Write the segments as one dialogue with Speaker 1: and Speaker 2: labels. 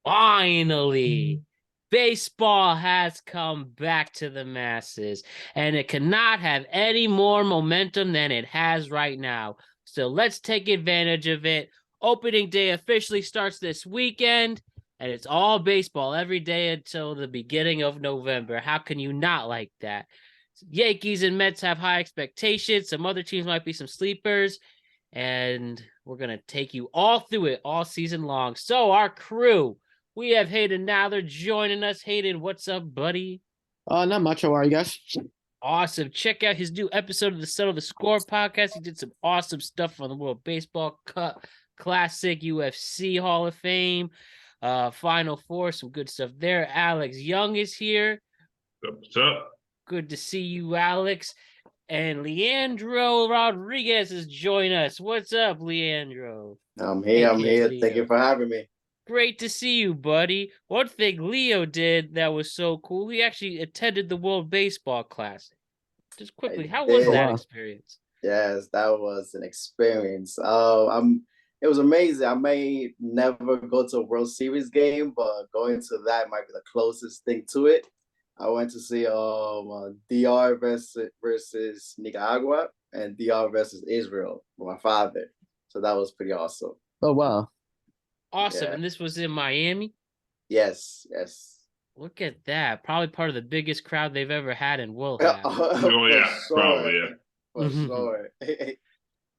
Speaker 1: Finally, baseball has come back to the masses, and it cannot have any more momentum than it has right now. So let's take advantage of it. Opening day officially starts this weekend, and it's all baseball every day until the beginning of November. How can you not like that? Yankees and Mets have high expectations. Some other teams might be some sleepers, and we're going to take you all through it all season long. So, our crew, we have Hayden now. They're joining us. Hayden, what's up, buddy?
Speaker 2: Not much. How are you guys?
Speaker 1: Awesome. Check out his new episode of the Settle the Score podcast. He did some awesome stuff on the World Baseball Cup, Classic, UFC Hall of Fame, Final Four, some good stuff there. Alex Young is here.
Speaker 3: What's up?
Speaker 1: Good to see you, Alex. And Leandro Rodriguez is joining us. What's up, Leandro?
Speaker 2: I'm here.
Speaker 1: Leo.
Speaker 2: Thank you for having me.
Speaker 1: Great to see you, buddy. One thing Leo did that was so cool, he actually attended the World Baseball Classic. Just quickly, how was that experience?
Speaker 2: Yes, that was an experience. It was amazing. I may never go to a World Series game, but going to that might be the closest thing to it. I went to see DR versus Nicaragua and DR versus Israel with my father. So that was pretty awesome.
Speaker 4: Oh, wow.
Speaker 1: Awesome. Yeah. And this was in Miami?
Speaker 2: Yes.
Speaker 1: Look at that. Probably part of the biggest crowd they've ever had and will have.
Speaker 3: Probably, yeah.
Speaker 2: For sure.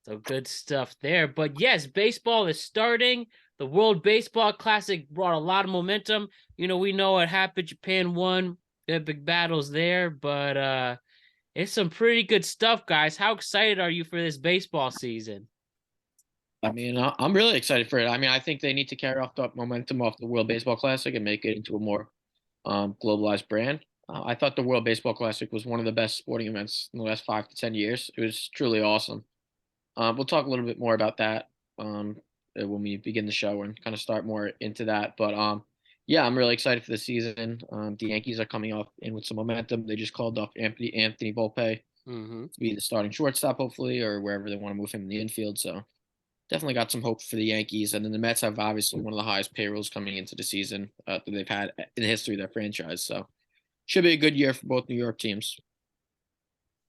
Speaker 1: So good stuff there. But yes, baseball is starting. The World Baseball Classic brought a lot of momentum. You know, we know what happened. Japan won. There are big battles there, but it's some pretty good stuff, guys. How excited are you for this baseball season?
Speaker 4: I mean, I'm really excited for it. I mean, I think they need to carry off the momentum off the World Baseball Classic and make it into a more globalized brand. I thought the World Baseball Classic was one of the best sporting events in the last 5 to 10 years. It was truly awesome. We'll talk a little bit more about that when we begin the show and kind of start more into that. But yeah, I'm really excited for the season. The Yankees are coming off in with some momentum. They just called up Anthony Volpe to be the starting shortstop, hopefully, or wherever they want to move him in the infield. So definitely got some hope for the Yankees. And then the Mets have obviously one of the highest payrolls coming into the season that they've had in the history of their franchise. So should be a good year for both New York teams.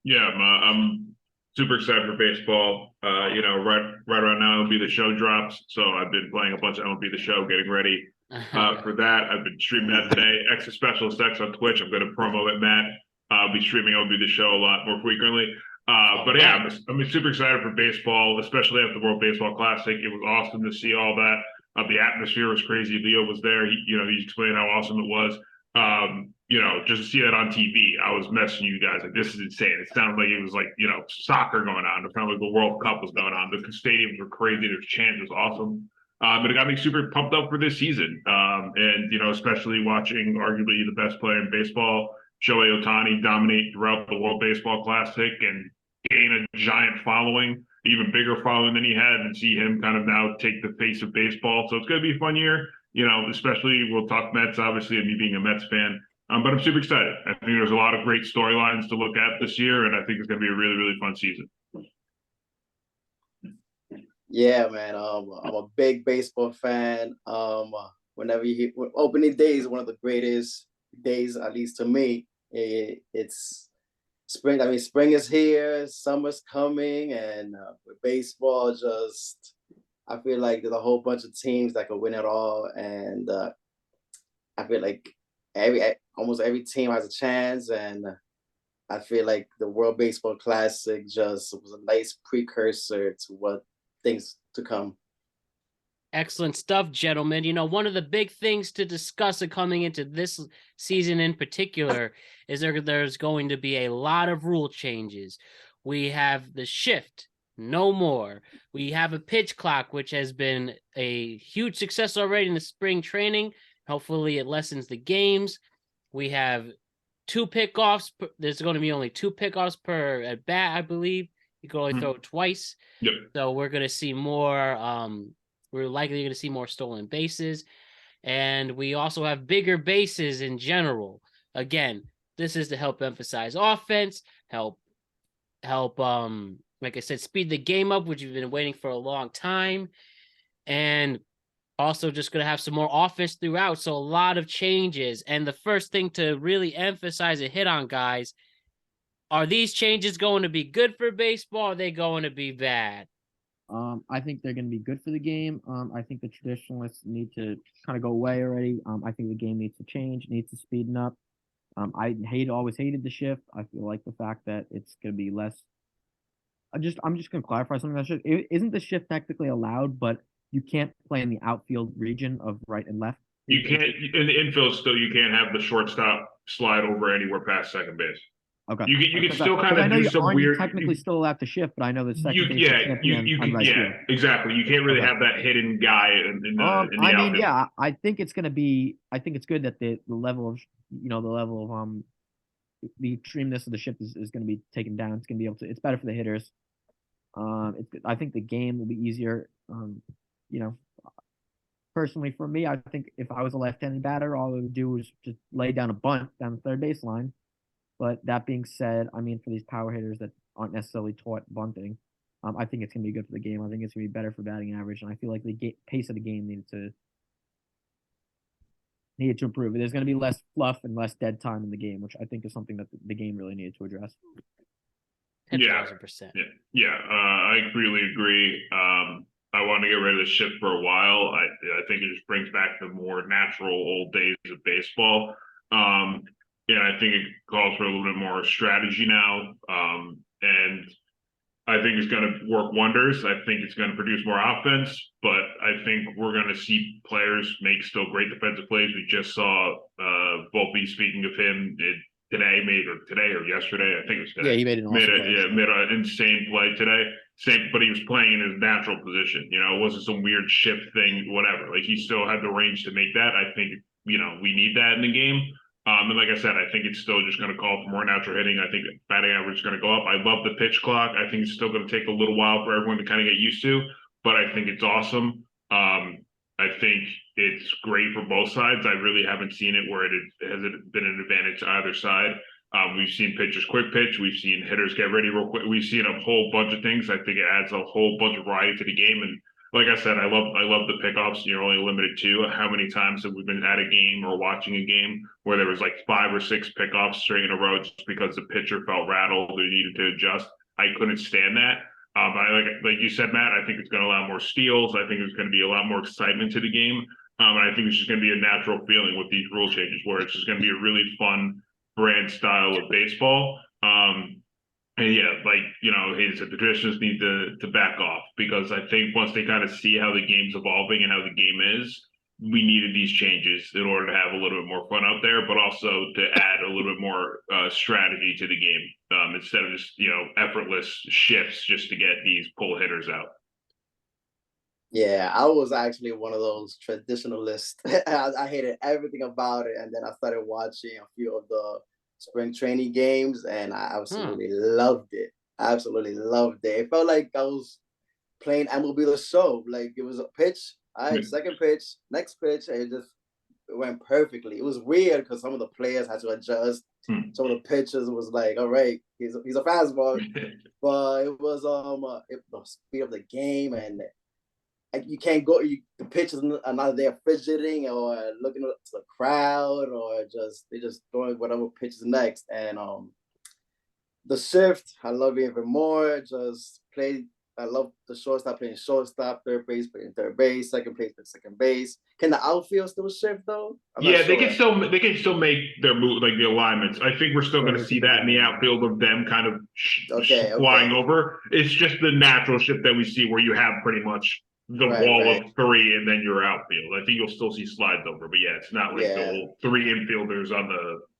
Speaker 3: Yeah, I'm super excited for baseball. Right around now it'll be the show drops. So I've been playing a bunch of MLB The Show, getting ready for that. I've been streaming that today. Extra Special Effects on Twitch. I'm going to promo it, Matt. I'll be streaming MLB The Show a lot more frequently. But yeah, I'm super excited for baseball, especially after the World Baseball Classic. It was awesome to see all that. The atmosphere was crazy. Leo was there. He explained how awesome it was. Just to see that on TV, I was messaging you guys like, this is insane. It sounded like it was like, soccer going on. It sounded like the World Cup was going on. The stadiums were crazy. There's chants. It was awesome. But it got me super pumped up for this season. Especially watching arguably the best player in baseball, Shohei Ohtani, dominate throughout the World Baseball Classic and gain a giant following, even bigger following than he had, and see him kind of now take the face of baseball. So it's going to be a fun year, especially we'll talk Mets, obviously, and me being a Mets fan. But I'm super excited. I think there's a lot of great storylines to look at this year, and I think it's going to be a really, really fun season.
Speaker 2: Yeah, man. I'm a big baseball fan. Whenever you hear opening day is one of the greatest days, at least to me. It's spring. I mean, spring is here, summer's coming, and with baseball, I feel like there's a whole bunch of teams that could win it all, and I feel like almost every team has a chance, and I feel like the World Baseball Classic just was a nice precursor to what things to come.
Speaker 1: Excellent stuff, gentlemen. One of the big things to discuss coming into this season in particular is there's going to be a lot of rule changes. We have the shift, no more. We have a pitch clock, which has been a huge success already in the spring training. Hopefully it lessens the games. We have 2 pickoffs. There's going to be only 2 pickoffs per at bat, I believe. You can only throw it twice.
Speaker 3: Yep.
Speaker 1: So we're going to see more... we're likely going to see more stolen bases. And we also have bigger bases in general. Again, this is to help emphasize offense, help, like I said, speed the game up, which we've been waiting for a long time. And Also just going to have some more offense throughout. So a lot of changes. And the first thing to really emphasize and hit on, guys, are these changes going to be good for baseball? Or are they going to be bad?
Speaker 4: I think they're going to be good for the game. I think the traditionalists need to kind of go away already. I think the game needs to change, needs to speeden up. Always hated the shift. I feel like the fact that it's going to be less. I'm just going to clarify something. Isn't the shift technically allowed, but you can't play in the outfield region of right and left?
Speaker 3: You can't in the infield still. You can't have the shortstop slide over anywhere past second base.
Speaker 4: Okay.
Speaker 3: You can still kind of
Speaker 4: I know
Speaker 3: do some weird.
Speaker 4: Technically still allowed to shift, but I know the second base.
Speaker 3: You can exactly. You can't really have that hidden guy in the outfield.
Speaker 4: Yeah, I think it's gonna be. I think it's good that the level of the extremeness of the shift is going to be taken down. It's going to be able to. It's better for the hitters. I think the game will be easier. Personally for me, I think if I was a left-handed batter, all I would do was just lay down a bunt down the third baseline. But that being said, I mean, for these power hitters that aren't necessarily taught bunting, I think it's going to be good for the game. I think it's going to be better for batting average, and I feel like the pace of the game needed to improve. There's going to be less fluff and less dead time in the game, which I think is something that the game really needed to address.
Speaker 1: 10,000%.
Speaker 3: I really agree. I want to get rid of the shift for a while. I think it just brings back the more natural old days of baseball. I think it calls for a little bit more strategy now. And I think it's going to work wonders. I think it's going to produce more offense, but I think we're going to see players make still great defensive plays. We just saw Volpe, speaking of him, today or yesterday. I think it was today.
Speaker 4: Yeah, he made an awesome play.
Speaker 3: Made an insane play today. But he was playing in his natural position. It wasn't some weird shift thing, whatever. Like, he still had the range to make that. I think, we need that in the game. And like I said, I think it's still just going to call for more natural hitting. I think batting average is going to go up. I love the pitch clock. I think it's still going to take a little while for everyone to kind of get used to, but I think it's awesome. I think it's great for both sides. I really haven't seen it where it has been an advantage to either side. We've seen pitchers quick pitch. We've seen hitters get ready real quick. We've seen a whole bunch of things. I think it adds a whole bunch of variety to the game. And like I said, I love the pickoffs. You're only limited to how many times have we been at a game or watching a game where there was like 5 or 6 pickoffs straight in a row just because the pitcher felt rattled or needed to adjust. I couldn't stand that. Like you said, Matt, I think it's going to allow more steals. I think there's going to be a lot more excitement to the game. And I think it's just going to be a natural feeling with these rule changes where it's just going to be a really fun brand style of baseball. And yeah, Hayden said, the traditionalists need to back off, because I think once they kind of see how the game's evolving and how the game is, we needed these changes in order to have a little bit more fun out there, but also to add a little bit more strategy to the game instead of just, effortless shifts just to get these pull hitters out.
Speaker 2: Yeah, I was actually one of those traditionalists. I hated everything about it. And then I started watching a few of the spring training games, and I absolutely loved it. Absolutely loved it. It felt like I was playing MLB The Show. Like, it was a pitch, all right, second pitch, next pitch, and it went perfectly. It was weird because some of the players had to adjust. Some of the pitches was like, all right, he's a fastball, but it was the speed of the game, and you can't go. The pitchers are not there fidgeting or looking to the crowd, or they just throwing whatever pitch is next. And the shift, I love it even more. I love the shortstop playing shortstop, third base playing third base, second base playing second base. Can the outfield still shift though?
Speaker 3: They can still make their move, like the alignments. I think we're still going to see that in the outfield of them kind of flying over. It's just the natural shift that we see where you have pretty much the wall of 3 and then your outfield. I think you'll still see slides over, but it's not like the whole 3 infielders on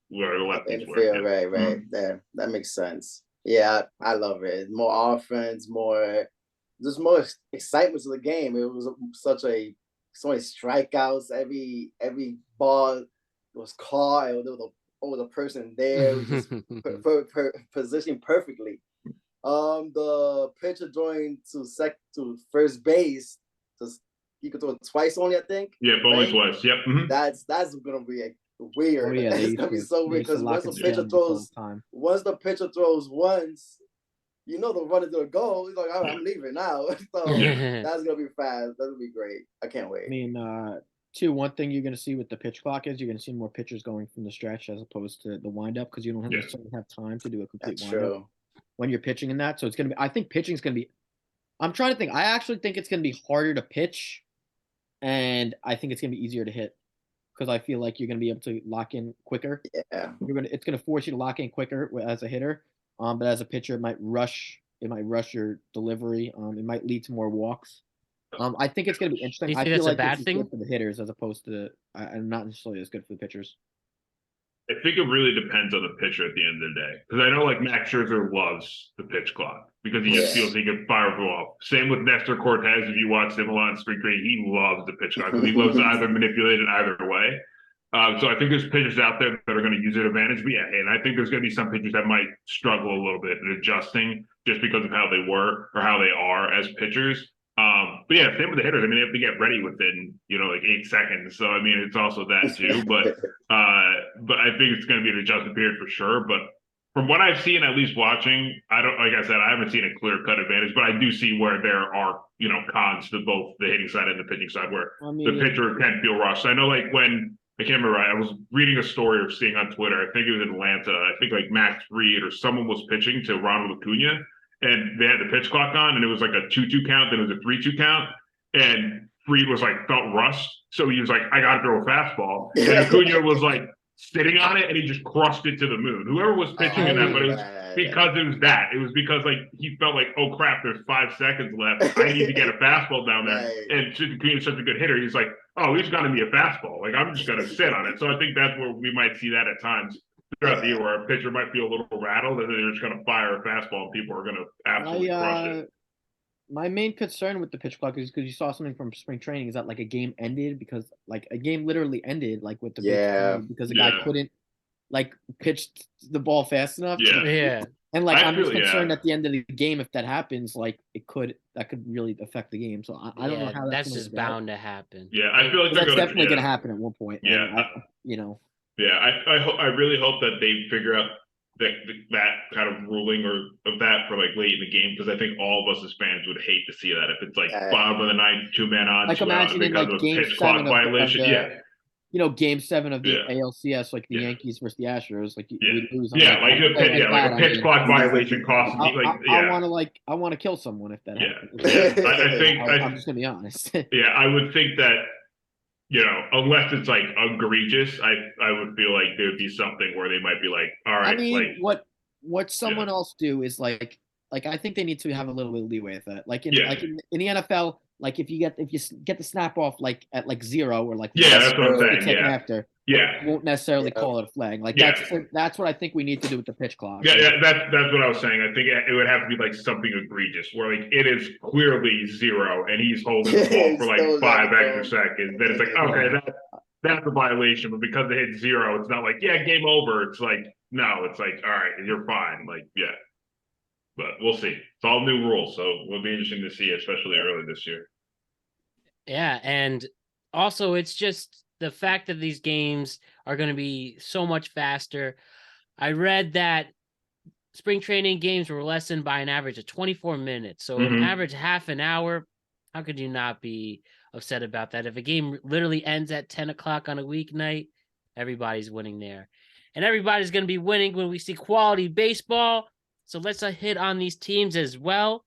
Speaker 3: where the lefties
Speaker 2: infield, were. Right. There, that makes sense. Yeah, I love it. More offense, more excitement to the game. It was so many strikeouts. Every ball was caught. There was a person there, just positioned perfectly. The pitcher throwing to first base, he could throw it twice only, I think.
Speaker 3: Yeah, only twice. Yep. Mm-hmm.
Speaker 2: That's gonna be weird. It's gonna be so weird because once the pitcher throws once, the run is gonna go. He's like, I'm leaving now. So that's gonna be fast. That's gonna be great. I can't wait.
Speaker 4: I mean, one thing you're going to see with the pitch clock is you're going to see more pitchers going from the stretch as opposed to the windup because you don't necessarily have time to do a complete windup when you're pitching in that. So it's going to be. I think pitching is going to be. I'm trying to think. I actually think it's going to be harder to pitch, and I think it's going to be easier to hit because I feel like you're going to be able to lock in quicker.
Speaker 2: Yeah,
Speaker 4: it's going to force you to lock in quicker as a hitter. But as a pitcher, it might rush your delivery. It might lead to more walks. I think it's going to be interesting.
Speaker 1: Do you think
Speaker 4: I feel
Speaker 1: that's
Speaker 4: like
Speaker 1: a bad
Speaker 4: it's
Speaker 1: thing
Speaker 4: good for the hitters as opposed to and not necessarily as good for the pitchers.
Speaker 3: I think it really depends on the pitcher at the end of the day. Because I know like Max Scherzer loves the pitch clock because he just feels he can fire the ball. Same with Nestor Cortez. If you watch him a lot in spring training, he loves the pitch clock because he loves to either manipulate it either way. So I think there's pitchers out there that are going to use their advantage. But yeah, and I think there's going to be some pitchers that might struggle a little bit in adjusting just because of how they were or how they are as pitchers. But yeah, same with the hitters. I mean, they have to get ready within, like 8 seconds. So I mean, it's also that too. But I think it's going to be an adjustment period for sure. But from what I've seen, at least watching, like I said, I haven't seen a clear cut advantage, but I do see where there are, cons to both the hitting side and the pitching side where the pitcher can feel rushed. I know like when I can't remember, I was reading a story or seeing on Twitter, I think it was in Atlanta, I think like Max Fried or someone was pitching to Ronald Acuna. And they had the pitch clock on, and it was like a 2-2 count, then it was a 3-2 count. And Fried was like, felt rushed. So he was like, I got to throw a fastball. And Acuna was like sitting on it, and he just crushed it to the moon. Whoever was pitching in that, but it was because it was that. It was because like he felt like, oh crap, there's 5 seconds left. I need to get a fastball down there. And Acuna's such a good hitter. He's like, oh, he's got to be a fastball. Like, I'm just going to sit on it. So I think that's where we might see that at times throughout the year where a pitcher might feel a little rattled and then they're just going to fire a fastball and people are going to absolutely crush it.
Speaker 4: My main concern with the pitch clock is because you saw something from spring training is that like a game ended because like a game literally ended like with the because the guy couldn't like pitch the ball fast enough. And like I'm just concerned at the end of the game if that happens, like that could really affect the game. So I don't know how
Speaker 1: that's just bound to happen.
Speaker 3: Yeah, I feel like
Speaker 4: that's definitely going to happen at one point.
Speaker 3: Yeah, Yeah, I really hope that they figure out that kind of ruling or of that for like late in the game because I think all of us as fans would hate to see that if it's like bottom of the ninth, 2-man odds,
Speaker 4: like imagine in like game 7
Speaker 3: violation.
Speaker 4: Game 7 of the ALCS, like the Yankees versus the Astros, like we lose.
Speaker 3: Like a pitch clock violation costs.
Speaker 4: I want to kill someone if that happens. I'm just gonna be honest.
Speaker 3: I would think that. Unless it's like egregious, I would feel like there'd be something where they might be like, all right.
Speaker 4: I mean, what someone else do is like I think they need to have a little bit of leeway with that. Like in the NFL, like if you get the snap off like at like 0 or like
Speaker 3: that's what I'm saying.
Speaker 4: After, won't necessarily call it a flag. Like that's what I think we need to do with the pitch clock.
Speaker 3: That's what I was saying. I think it would have to be like something egregious where like it is clearly 0 and he's holding the ball for like 5 extra seconds. Then it's like okay, that's a violation. But because it hit 0, it's not like game over. It's like no, it's like all right, you're fine. Like but we'll see. It's all new rules, so it'll be interesting to see, especially early this year.
Speaker 1: Yeah, and also it's just the fact that these games are going to be so much faster. I read that spring training games were lessened by an average of 24 minutes. So an average half an hour, how could you not be upset about that? If a game literally ends at 10 o'clock on a weeknight, everybody's winning there. And everybody's going to be winning when we see quality baseball. So let's hit on these teams as well.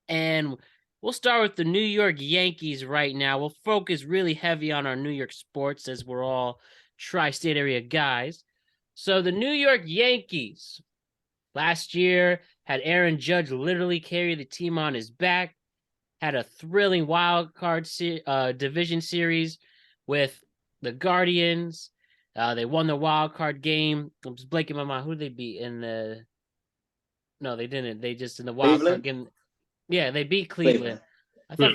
Speaker 1: And we'll start with the New York Yankees right now. We'll focus really heavy on our New York sports as we're all tri-state area guys. So the New York Yankees last year had Aaron Judge literally carry the team on his back, had a thrilling wild card division series with the Guardians. They won the wild card game. I'm just blanking my mind. Who did they beat in the... No, they didn't. They just in the wild card game. Yeah, they beat Cleveland. I thought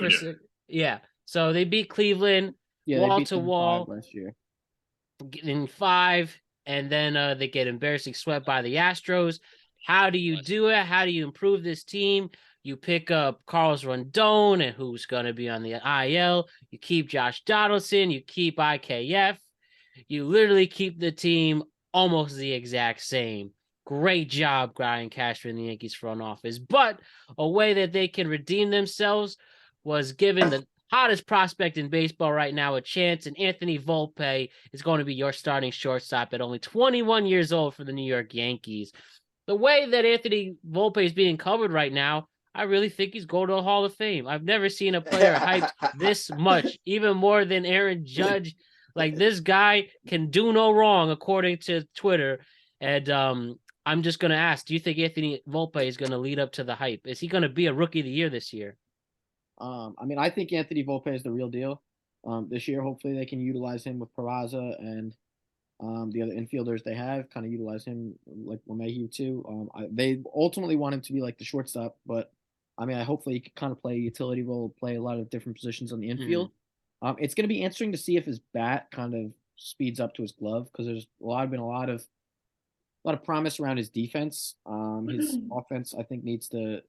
Speaker 1: So they beat Cleveland wall to wall
Speaker 4: last year
Speaker 1: in 5, and then they get embarrassing swept by the Astros. How do you do it? How do you improve this team? You pick up Carlos Rondon, and who's going to be on the IL. You keep Josh Donaldson. You keep IKF. You literally keep the team almost the exact same. Great job, Brian Cashman and the Yankees front office. But a way that they can redeem themselves was giving the hottest prospect in baseball right now a chance, and Anthony Volpe is going to be your starting shortstop at only 21 years old for the New York Yankees. The way that Anthony Volpe is being covered right now, I really think he's going to the Hall of Fame. I've never seen a player hyped this much, even more than Aaron Judge. Like, this guy can do no wrong, according to Twitter. And I'm just going to ask, do you think Anthony Volpe is going to lead up to the hype? Is he going to be a Rookie of the Year this year?
Speaker 4: I mean, I think Anthony Volpe is the real deal. This year, hopefully they can utilize him with Peraza and the other infielders they have, kind of utilize him like LeMahieu too. They ultimately want him to be like the shortstop, but I mean, hopefully he can kind of play a utility role, play a lot of different positions on the infield. It's going to be interesting to see if his bat kind of speeds up to his glove, because there's been a lot of promise around his defense. His offense, I think, needs to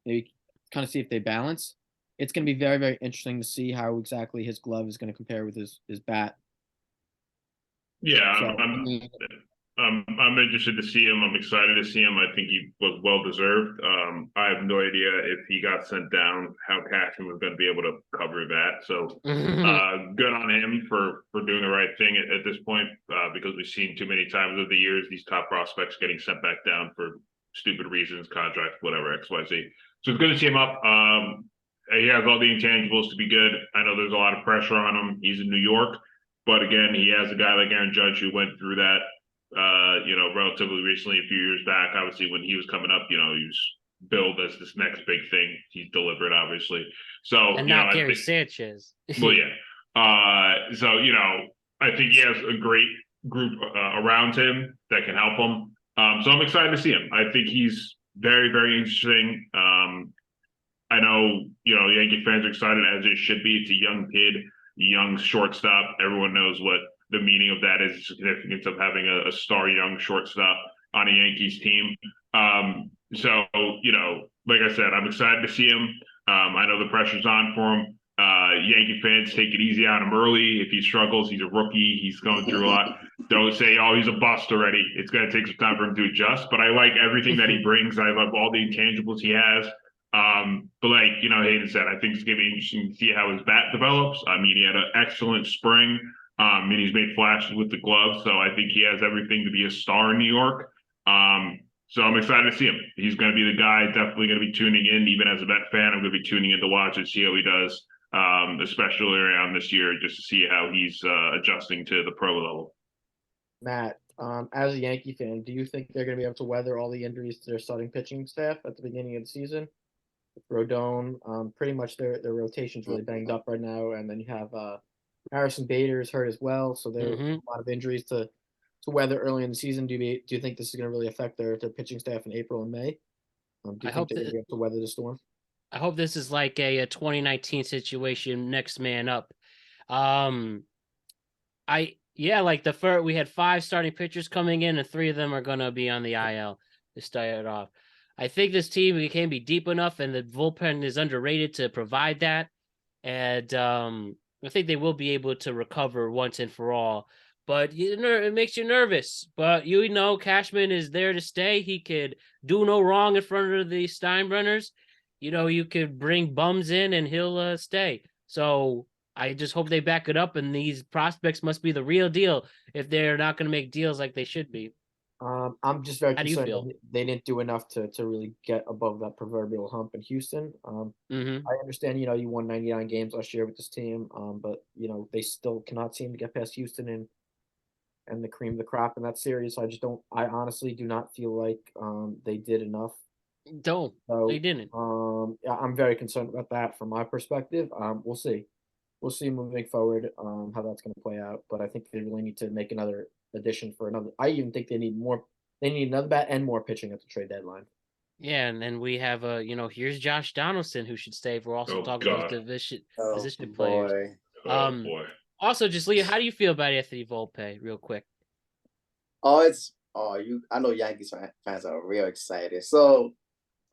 Speaker 4: maybe kind of see if they balance. It's going to be very, very interesting to see how exactly his glove is going to compare with his bat.
Speaker 3: Yeah,
Speaker 4: So,
Speaker 3: I'm interested to see him. I'm excited to see him. I think he was well deserved. I have no idea if he got sent down, how Cashman was going to be able to cover that. So good on him for doing the right thing at this point, because we've seen too many times over the years these top prospects getting sent back down for stupid reasons, contracts, whatever, XYZ. So it's good to see him up. He has all the intangibles to be good. I know there's a lot of pressure on him. He's in New York. But again, he has a guy like Aaron Judge who went through that, relatively recently, a few years back. Obviously, when he was coming up, he was billed as this next big thing. He's delivered, obviously. So,
Speaker 1: and not Gary Sanchez.
Speaker 3: Well, yeah. So, I think he has a great group around him that can help him. So I'm excited to see him. I think he's very, very interesting. I know, Yankee fans are excited, as it should be. It's a young kid. Young shortstop. Everyone knows what the meaning of that is, the significance of having a star young shortstop on a Yankees team. So, like I said, I'm excited to see him. I know the pressure's on for him. Yankee fans, take it easy on him early. If he struggles, he's a rookie. He's going through a lot. Don't say, oh, he's a bust already. It's going to take some time for him to adjust. But I like everything that he brings. I love all the intangibles he has. But like, Hayden said, I think it's going to be interesting to see how his bat develops. I mean, he had an excellent spring. And he's made flashes with the glove. So I think he has everything to be a star in New York. So I'm excited to see him. He's going to be the guy, definitely going to be tuning in. Even as a Met fan, I'm going to be tuning in to watch and see how he does, especially around this year, just to see how he's adjusting to the pro level.
Speaker 4: Matt, as a Yankee fan, do you think they're going to be able to weather all the injuries to their starting pitching staff at the beginning of the season? Rodon, pretty much their rotation's really banged up right now, and then you have Harrison Bader is hurt as well, so there's a lot of injuries to weather early in the season. Do you think this is going to really affect their pitching staff in April and May? Do you think they're going to be able to weather the storm?
Speaker 1: I hope this is like a 2019 situation, next man up. We had 5 starting pitchers coming in, and 3 of them are going to be on the IL to start it off. I think this team can be deep enough, and the bullpen is underrated to provide that. And I think they will be able to recover once and for all. But it makes you nervous. But Cashman is there to stay. He could do no wrong in front of the Steinbrenners. You could bring bums in, and he'll stay. So I just hope they back it up. And these prospects must be the real deal if they're not going to make deals like they should be.
Speaker 4: I'm just very concerned they didn't do enough to really get above that proverbial hump in Houston. I understand, you won 99 games last year with this team, but they still cannot seem to get past Houston and the cream of the crop in that series. I honestly do not feel like they did enough.
Speaker 1: They didn't.
Speaker 4: I'm very concerned about that from my perspective. We'll see moving forward how that's going to play out, but I think they really need to make another addition for another. I even think they need more. They need another bat and more pitching at the trade deadline.
Speaker 1: Yeah, and then we have here's Josh Donaldson, who should stay. We're also talking about position players.
Speaker 3: Boy.
Speaker 1: Also, just Leah, how do you feel about Anthony Volpe, real quick?
Speaker 2: I know Yankees fans are real excited. So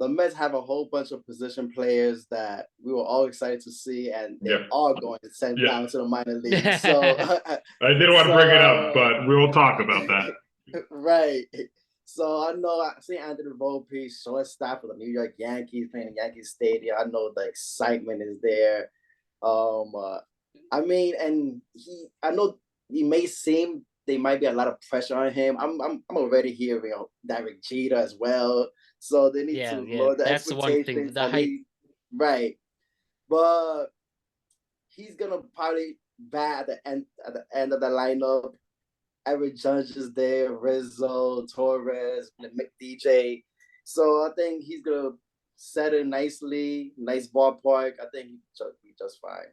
Speaker 2: the Mets have a whole bunch of position players that we were all excited to see, and they are going to send down to the minor leagues. So
Speaker 3: I didn't want to bring it up, but we will talk about that.
Speaker 2: Right. So I know I see Anthony Volpe, shortstop for the New York Yankees, playing in Yankee Stadium. I know the excitement is there. I mean, and I know he may seem there might be a lot of pressure on him. I'm already hearing Derek Jeter as well. So they need to lower the
Speaker 1: that's the one thing.
Speaker 2: expectations.
Speaker 1: The hype,
Speaker 2: Right. But he's gonna probably bat at the end of the lineup. Eric Judge is there, Rizzo, Torres, DJ. So I think he's gonna set it nicely, nice ballpark. I think he'll be just fine.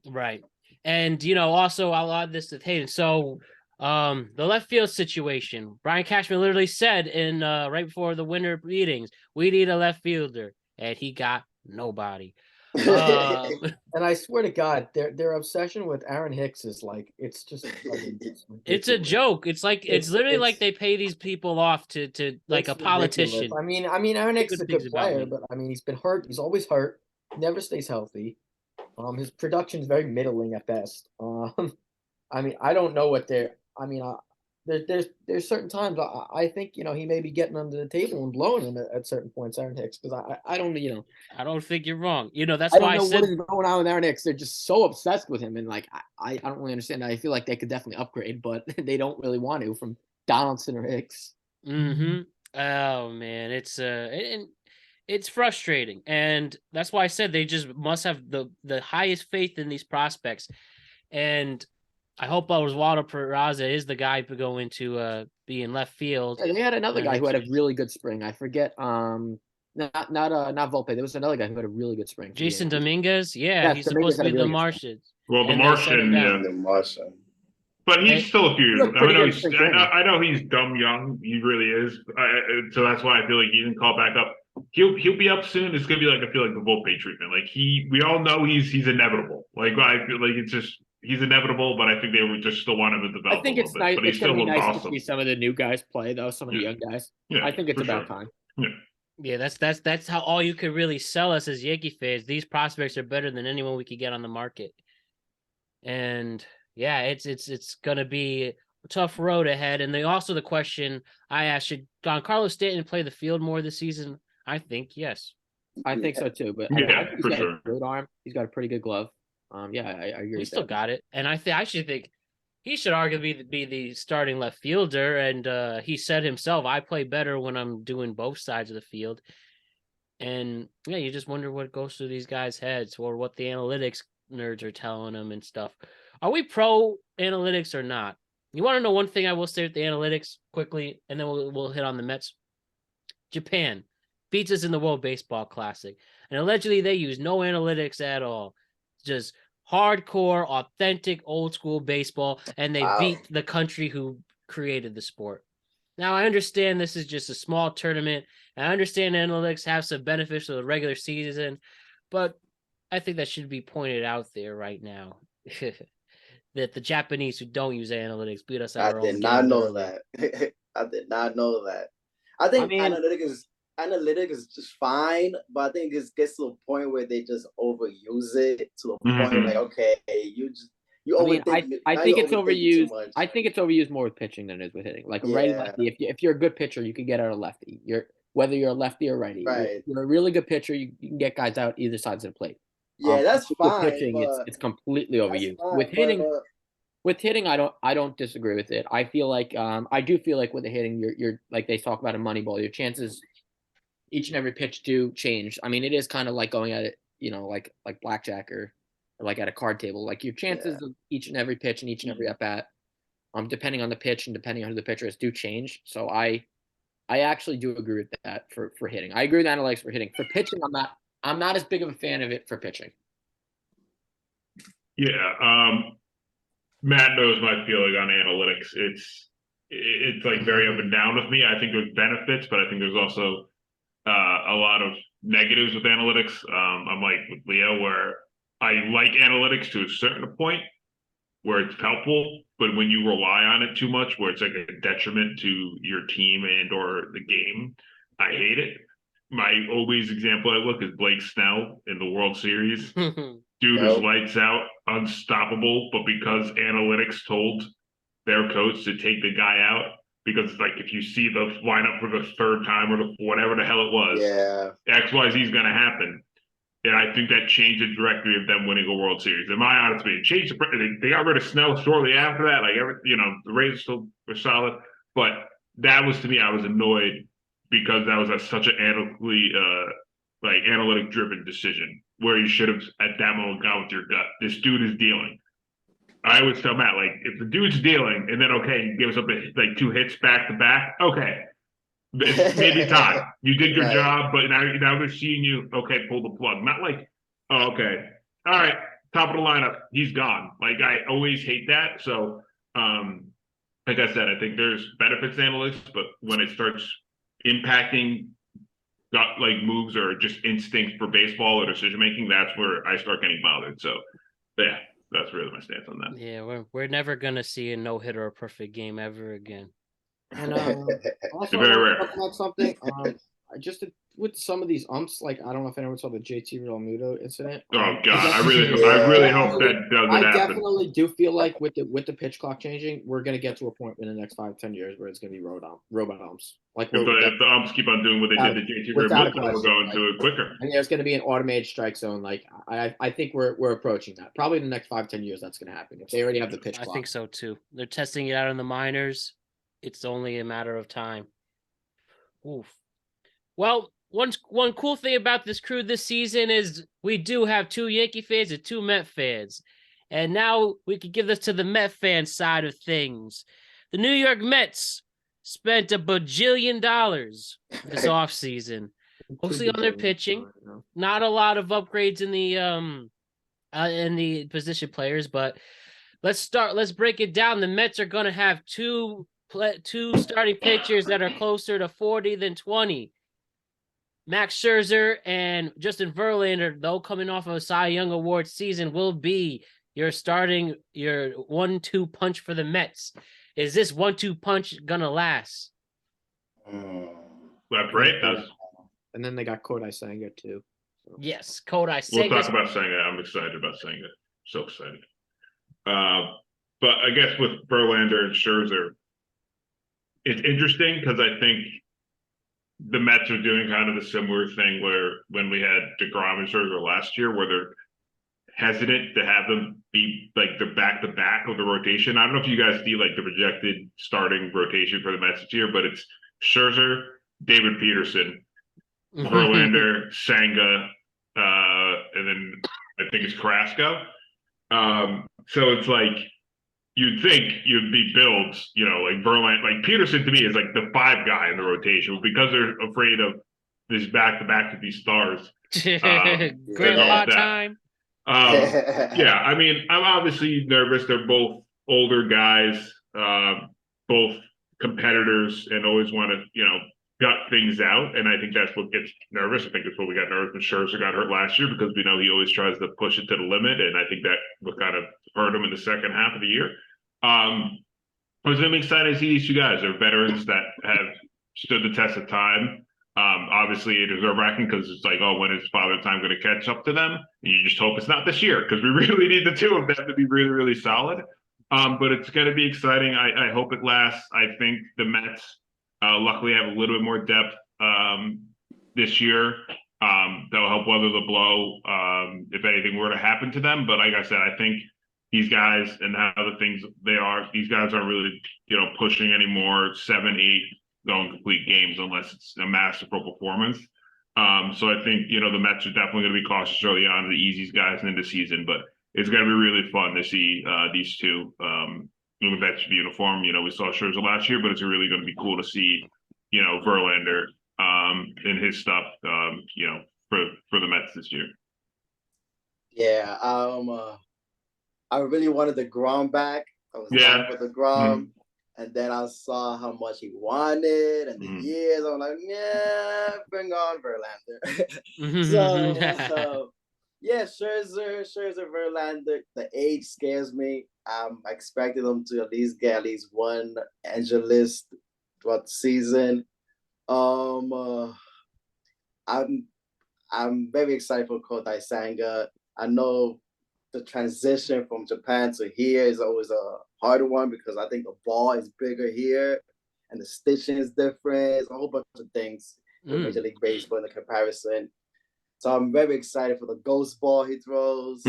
Speaker 1: right? And also I'll add this to Hayden. So, the left field situation. Brian Cashman literally said in right before the winter meetings, we need a left fielder, and he got nobody.
Speaker 4: And I swear to God, their obsession with Aaron Hicks is like it's just
Speaker 1: it's a joke. It's like it's literally like they pay these people off to like a politician.
Speaker 4: I mean, Aaron Hicks is a good player, but I mean he's been hurt. He's always hurt. Never stays healthy. His production is very middling at best. I mean, I don't know what they're. I mean, there's certain times I think he may be getting under the table and blowing him at certain points, Aaron Hicks, because I don't
Speaker 1: I don't think you're wrong. That's
Speaker 4: I
Speaker 1: why
Speaker 4: don't know
Speaker 1: I said
Speaker 4: what is going on with Aaron Hicks. They're just so obsessed with him, and like I don't really understand. I feel like they could definitely upgrade, but they don't really want to from Donaldson or Hicks.
Speaker 1: Mm-hmm. Oh man, it's frustrating, and that's why I said they just must have the highest faith in these prospects, and I hope Oswaldo Peraza is the guy to go into be in left field.
Speaker 4: Yeah, they had another guy who had a really good spring. I forget. Not Volpe. There was another guy who had a really good spring.
Speaker 1: Jason Dominguez. Yeah, he's supposed to be the Martian.
Speaker 3: Well, the Martian, yeah.
Speaker 2: The Martian.
Speaker 3: But he's still a few. I know he's dumb young. He really is. So that's why I feel like he didn't call back up. He'll be up soon. It's gonna be like I feel like the Volpe treatment. Like we all know he's inevitable. Like I feel like it's just he's inevitable. But I think they would just still want him to develop.
Speaker 4: I think it's nice. It's gonna be nice to see some of the new guys play though. Some of the young guys. Yeah, I think it's about time.
Speaker 3: Yeah.
Speaker 1: Yeah, that's how all you could really sell us as Yankee fans. These prospects are better than anyone we could get on the market. And yeah, it's gonna be a tough road ahead. And also the question I asked, should Giancarlo Stanton play the field more this season? I think yes.
Speaker 4: I think so too. But
Speaker 3: yeah,
Speaker 4: he's got a good arm. He's got a pretty good glove. Yeah, I agree.
Speaker 1: He still got it, and I should think he should arguably be the starting left fielder. And he said himself, I play better when I'm doing both sides of the field. And yeah, you just wonder what goes through these guys' heads or what the analytics nerds are telling them and stuff. Are we pro analytics or not? You want to know one thing I will say with the analytics quickly, and then we'll hit on the Mets. Japan beats us in the World Baseball Classic, and allegedly they use no analytics at all. Just hardcore, authentic, old school baseball, and they beat the country who created the sport. Now, I understand this is just a small tournament, and I understand analytics have some benefits to the regular season, but I think that should be pointed out there right now. That the Japanese who don't use analytics beat us at our own game.
Speaker 2: I did not know that. I did not know that. I think analytics is just fine, but I think it gets to a point where they just overuse it to a point like, okay, you overthink it.
Speaker 4: I think it's overused. I think it's overused more with pitching than it is with hitting. Like a righty lefty, if you're a good pitcher, you can get out a lefty. Whether you're a lefty or righty.
Speaker 2: Right.
Speaker 4: You're a really good pitcher, you can get guys out either sides of the plate.
Speaker 2: Yeah, that's fine.
Speaker 4: With pitching, it's completely overused. With hitting, I don't disagree with it. I feel like I do feel like with the hitting, you're like they talk about a Moneyball. Your chances each and every pitch do change. I mean, it is kind of like going at it, like blackjack or like at a card table. Like your chances of each and every pitch and each and every at bat, depending on the pitch and depending on who the pitcher is, do change. So I actually do agree with that for hitting. I agree with analytics for hitting. For pitching, I'm not as big of a fan of it for pitching.
Speaker 3: Yeah, Matt knows my feeling on analytics. It's like very up and down with me. I think there's benefits, but I think there's also a lot of negatives with analytics. I'm like with Leo, where I like analytics to a certain point where it's helpful, but when you rely on it too much, where it's like a detriment to your team and or the game, I hate it. My always example I look is Blake Snell in the World Series. Dude is lights out, unstoppable, but because analytics told their coach to take the guy out, because it's like if you see the lineup for the third time or whatever the hell it was, XYZ is going to happen. And I think that changed the trajectory of them winning a World Series. In my honest opinion, they got rid of Snell shortly after that. Like the Rays still were solid, but that was, to me, I was annoyed because that was such an analytic driven decision where you should have at that moment gone with your gut. This dude is dealing. I always tell Matt, like, if the dude's dealing and then he gives up like 2 hits back to back, okay, maybe time. You did your job, but now they're seeing you. Okay, pull the plug. Not like, oh, okay, all right, top of the lineup, he's gone. Like, I always hate that. So, like I said, I think there's benefits to analytics, but when it starts impacting gut like moves or just instinct for baseball or decision making, that's where I start getting bothered. So, yeah, that's really my stance on that.
Speaker 1: Yeah, we're never gonna see a no hitter or a perfect game ever again.
Speaker 5: And also,
Speaker 3: very
Speaker 5: I
Speaker 3: rare.
Speaker 5: want to talk about something. Just with some of these umps, like I don't know if anyone saw the JT Realmuto incident.
Speaker 3: Oh God, I really hope that doesn't happen.
Speaker 5: I definitely do feel like with the pitch clock changing, we're gonna get to a point in the next 5-10 years where it's gonna be robot umps. Like
Speaker 3: if the umps keep on doing what they did to JT Realmuto, we're going to it quicker.
Speaker 5: And there's gonna be an automated strike zone. Like I think we're approaching that. Probably in the next 5-10 years, that's gonna happen. If they already have the pitch clock.
Speaker 1: I think so too. They're testing it out in the minors. It's only a matter of time. Oof. Well, one cool thing about this crew this season is we do have 2 Yankee fans and 2 Met fans. And now we can give this to the Met fan side of things. The New York Mets spent $1 bajillion this offseason, mostly on their pitching. Not a lot of upgrades in the position players, but let's break it down. The Mets are going to have two starting pitchers that are closer to 40 than 20. Max Scherzer and Justin Verlander, though coming off of a Cy Young Award season, will be your 1-2 punch for the Mets. Is this 1-2 punch gonna last?
Speaker 3: That right does.
Speaker 5: And then they got Kodai Senga too.
Speaker 1: So. Yes, Kodai Senga.
Speaker 3: We'll talk about Senga. I'm excited about Senga. So excited. But I guess with Verlander and Scherzer, it's interesting because I think the Mets are doing kind of a similar thing where when we had DeGrom and Scherzer last year, where they're hesitant to have them be like the back-to-back of the rotation. I don't know if you guys see like the projected starting rotation for the Mets this year, but it's Scherzer, David Peterson, Verlander, Senga, and then I think it's Carrasco. So it's like you'd think you'd be builds, like Verlander, like Peterson to me is like the 5 guy in the rotation because they're afraid of this back-to-back to these stars.
Speaker 1: Grandpa time.
Speaker 3: Yeah, I mean, I'm obviously nervous. They're both older guys, both competitors, and always want to, gut things out. And I think that's what gets nervous. I think that's what we got nervous when Scherzer got hurt last year because we know he always tries to push it to the limit. And I think that will kind of hurt him in the second half of the year. It's going to be exciting to see these 2 guys. They're veterans that have stood the test of time. Obviously, it is nerve-wracking because it's like, oh, when is Father Time going to catch up to them? And you just hope it's not this year because we really need the 2 of them to be really, really solid. But it's going to be exciting. I hope it lasts. I think the Mets luckily have a little bit more depth this year. That'll help weather the blow if anything were to happen to them. But like I said, I think these guys and how the things they are, these guys aren't really, pushing anymore 7-8 going complete games unless it's a masterful performance. So I think, the Mets are definitely going to be cautious early on, the easiest guys in the season, but it's going to be really fun to see these 2 in the Mets uniform. We saw Scherzer last year, but it's really going to be cool to see, Verlander and his stuff, for the Mets this year.
Speaker 2: Yeah, I really wanted the Grom back. I was down for the Grom. And then I saw how much he wanted and the years. I'm like, yeah, bring on Verlander. So, yeah, Scherzer, Verlander. The age scares me. I expected them to at least get at least 1 ANGEList throughout the season. I'm very excited for Kodai Senga. I know the transition from Japan to here is always a harder one because I think the ball is bigger here. and the stitching is different. It's a whole bunch of things with Major League Baseball in the comparison. So I'm very excited for the ghost ball he throws.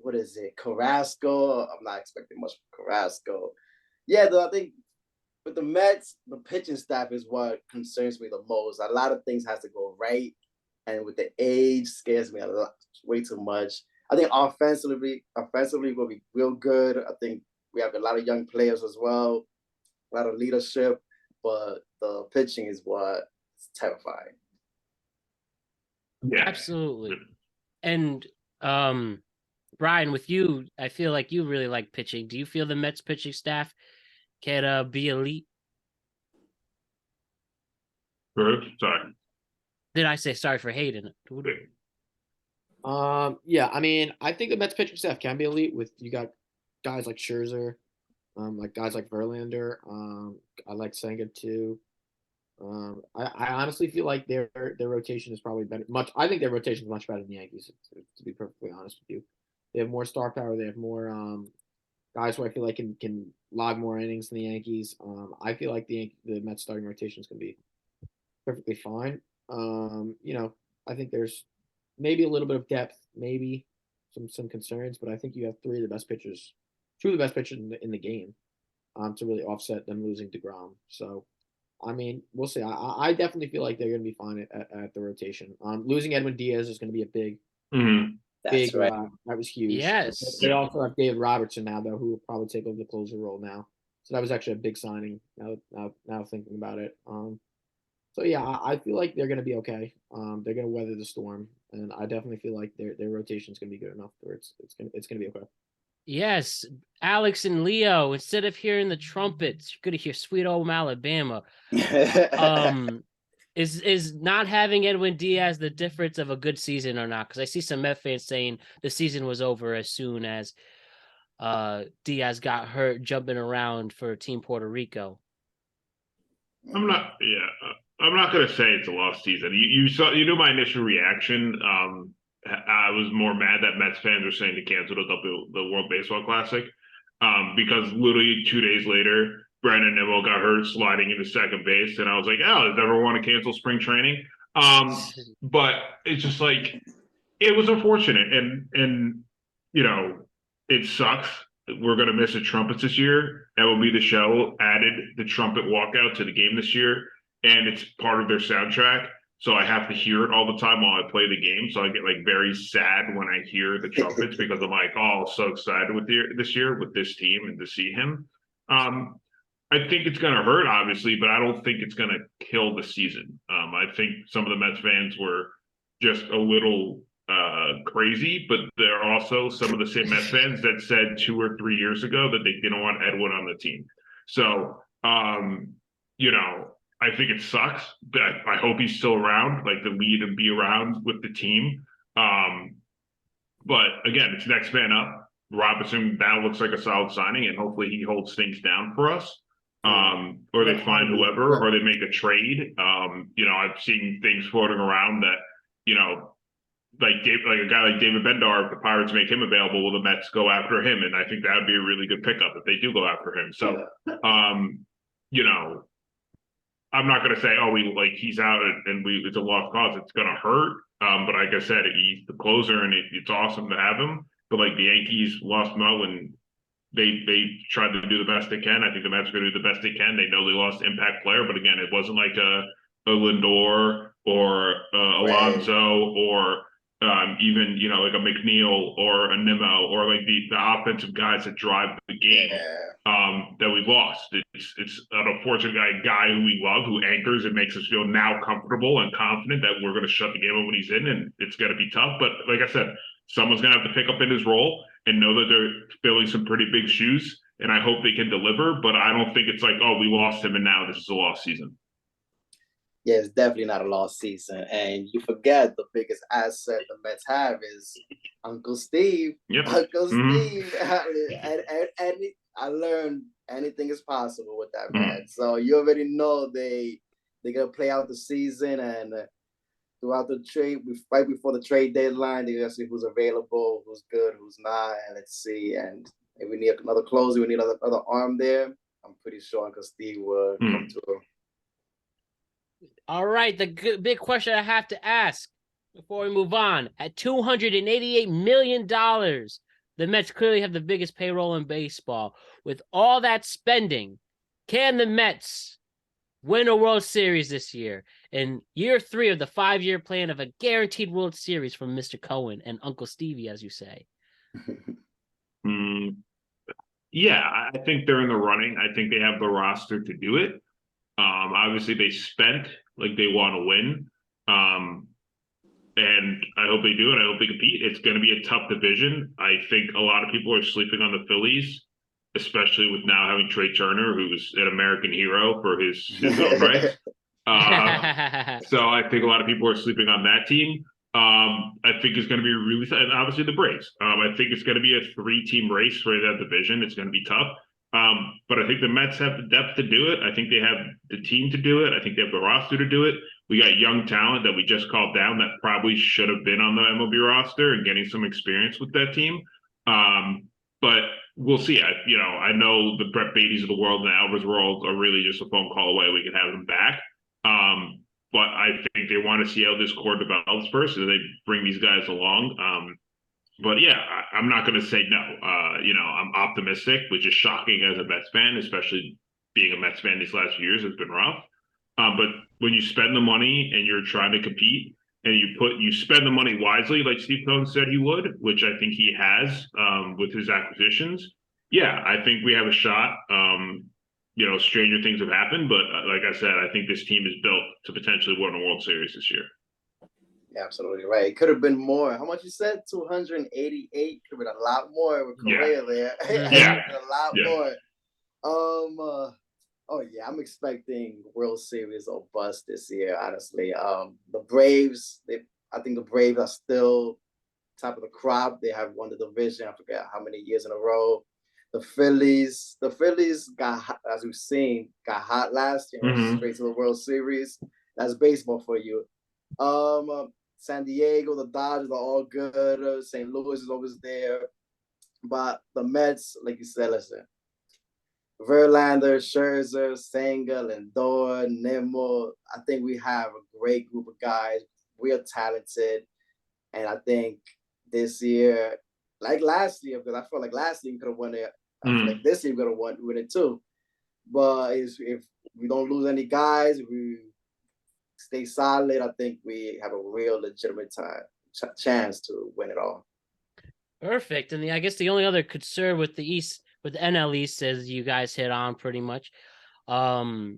Speaker 2: What is it? Carrasco. I'm not expecting much from Carrasco. Yeah, though I think with the Mets, the pitching staff is what concerns me the most. A lot of things has to go right, and with the age, scares me a lot, way too much. I think offensively will be real good. I think we have a lot of young players as well, a lot of leadership, but the pitching is what's terrifying.
Speaker 1: Yeah, absolutely. And Brian, with you, I feel like you really like pitching. Do you feel the Mets pitching staff can be elite?
Speaker 3: Sorry.
Speaker 1: Did I say sorry for Hayden?
Speaker 5: Yeah, I mean, I think the Mets pitching staff can be elite. With you got guys like Scherzer, like guys like Verlander. I like Senga too. I honestly feel like their rotation is probably better. I think their rotation is much better than the Yankees. To be perfectly honest with you, they have more star power. They have more guys who I feel like can log more innings than the Yankees. I feel like the Mets starting rotation is going to be perfectly fine. I think there's maybe a little bit of depth, maybe some concerns, but I think you have two of the best pitchers in the game, to really offset them losing DeGrom. So, I mean, we'll see. I definitely feel like they're going to be fine at the rotation. Losing Edwin Diaz is going to be a big.
Speaker 2: That's right.
Speaker 5: That was huge.
Speaker 1: Yes.
Speaker 5: They also have David Robertson now, though, who will probably take over the closer role now. So that was actually a big signing. Now thinking about it. So yeah, I feel like they're going to be okay. They're going to weather the storm, and I definitely feel like their rotation is going to be good enough where it's going to be okay.
Speaker 1: Yes, Alex and Leo. Instead of hearing the trumpets, you're going to hear "Sweet Home Alabama." Is not having Edwin Diaz the difference of a good season or not? Because I see some Met fans saying the season was over as soon as Diaz got hurt jumping around for Team Puerto Rico.
Speaker 3: I'm not going to say it's a lost season. You knew my initial reaction. I was more mad that Mets fans were saying to cancel the World Baseball Classic, because literally 2 days later, Brandon Nimmo got hurt sliding into second base, and I was like, "Oh, does everyone want to cancel spring training?" But it's just like it was unfortunate, and it sucks. We're going to miss the trumpets this year. MLB The Show added the trumpet walkout to the game this year, and it's part of their soundtrack. So I have to hear it all the time while I play the game. So I get like very sad when I hear the trumpets because I'm like, oh, so excited this year with this team and to see him. I think it's going to hurt, obviously, but I don't think it's going to kill the season. I think some of the Mets fans were just a little crazy, but there are also some of the same Mets fans that said 2 or 3 years ago that they didn't want Edwin on the team. So, I think it sucks, but I hope he's still around, like to lead and be around with the team. But again, it's next man up. Robinson now looks like a solid signing, and hopefully he holds things down for us. Or they find whoever, or they make a trade. I've seen things floating around that, like a guy like David Bendar, if the Pirates make him available, will the Mets go after him? And I think that would be a really good pickup if they do go after him. So, I'm not going to say, he's out and it's a lost cause. It's going to hurt. But like I said, he's the closer, and it's awesome to have him. But like the Yankees lost Mo, and they tried to do the best they can. I think the Mets are going to do the best they can. They know they lost impact player, but again, it wasn't like a Lindor or Alonso or even like a McNeil or a Nimmo or like the offensive guys that drive the game that we lost. It's an unfortunate guy who we love, who anchors and makes us feel now comfortable and confident that we're going to shut the game up when he's in, and it's going to be tough. But like I said, someone's going to have to pick up in his role and know that they're filling some pretty big shoes, and I hope they can deliver. But I don't think it's like, oh, we lost him and now this is a lost season.
Speaker 2: Yeah, it's definitely not a lost season. And you forget the biggest asset the Mets have is Uncle Steve.
Speaker 3: Yep.
Speaker 2: Uncle Steve. And I learned anything is possible with that man. So you already know they're going to play out the season, and throughout the trade, right before the trade deadline, they're going to see who's available, who's good, who's not, and let's see. And if we need another closer, we need another arm there. I'm pretty sure Uncle Steve will come through.
Speaker 1: All right, the big question I have to ask before we move on. At $288 million, the Mets clearly have the biggest payroll in baseball. With all that spending, can the Mets win a World Series this year in year 3 of the 5-year plan of a guaranteed World Series from Mr. Cohen and Uncle Stevie, as you say?
Speaker 3: Yeah, I think they're in the running. I think they have the roster to do it. Obviously, they spent like they want to win. And I hope they do, and I hope they compete. It's going to be a tough division. I think a lot of people are sleeping on the Phillies, especially with now having Trey Turner, who's an American hero for his own right. So I think a lot of people are sleeping on that team. I think it's going to be really, and obviously the Braves. I think it's going to be a 3-team race for that division. It's going to be tough. But I think the Mets have the depth to do it. I think they have the team to do it. I think they have the roster to do it. We got young talent that we just called down that probably should have been on the MLB roster and getting some experience with that team. But we'll see. I know the Brett Beatties of the world and the Albers world are really just a phone call away. We can have them back. But I think they want to see how this core develops first, and they bring these guys along. But yeah, I'm not going to say no. I'm optimistic, which is shocking as a Mets fan, especially being a Mets fan these last few years has been rough. But when you spend the money and you're trying to compete, and you spend the money wisely, like Steve Cohen said he would, which I think he has with his acquisitions. Yeah, I think we have a shot. Stranger things have happened, but like I said, I think this team is built to potentially win a World Series this year.
Speaker 2: Yeah, absolutely right. It could have been more. How much you said? 288. Could have been a lot more with Correa there.
Speaker 3: Yeah,
Speaker 2: a lot more. I'm expecting World Series or bust this year. Honestly, the Braves. I think the Braves are still top of the crop. They have won the division. I forget how many years in a row. The Phillies got, as we've seen, got hot last year. Straight to the World Series. That's baseball for you. San Diego, the Dodgers are all good. St. Louis is always there. But the Mets, like you said, listen, Verlander, Scherzer, Senga, Lindor, Nimmo. I think we have a great group of guys. We are talented. And I think this year, like last year, because I feel like last year we could have won it. I feel like this year we're going to win it too. But if we don't lose any guys, if we stay solid, I think we have a real legitimate chance to win it all.
Speaker 1: Perfect. And I guess the only other concern with the East, with the NL East, as you guys hit on pretty much, the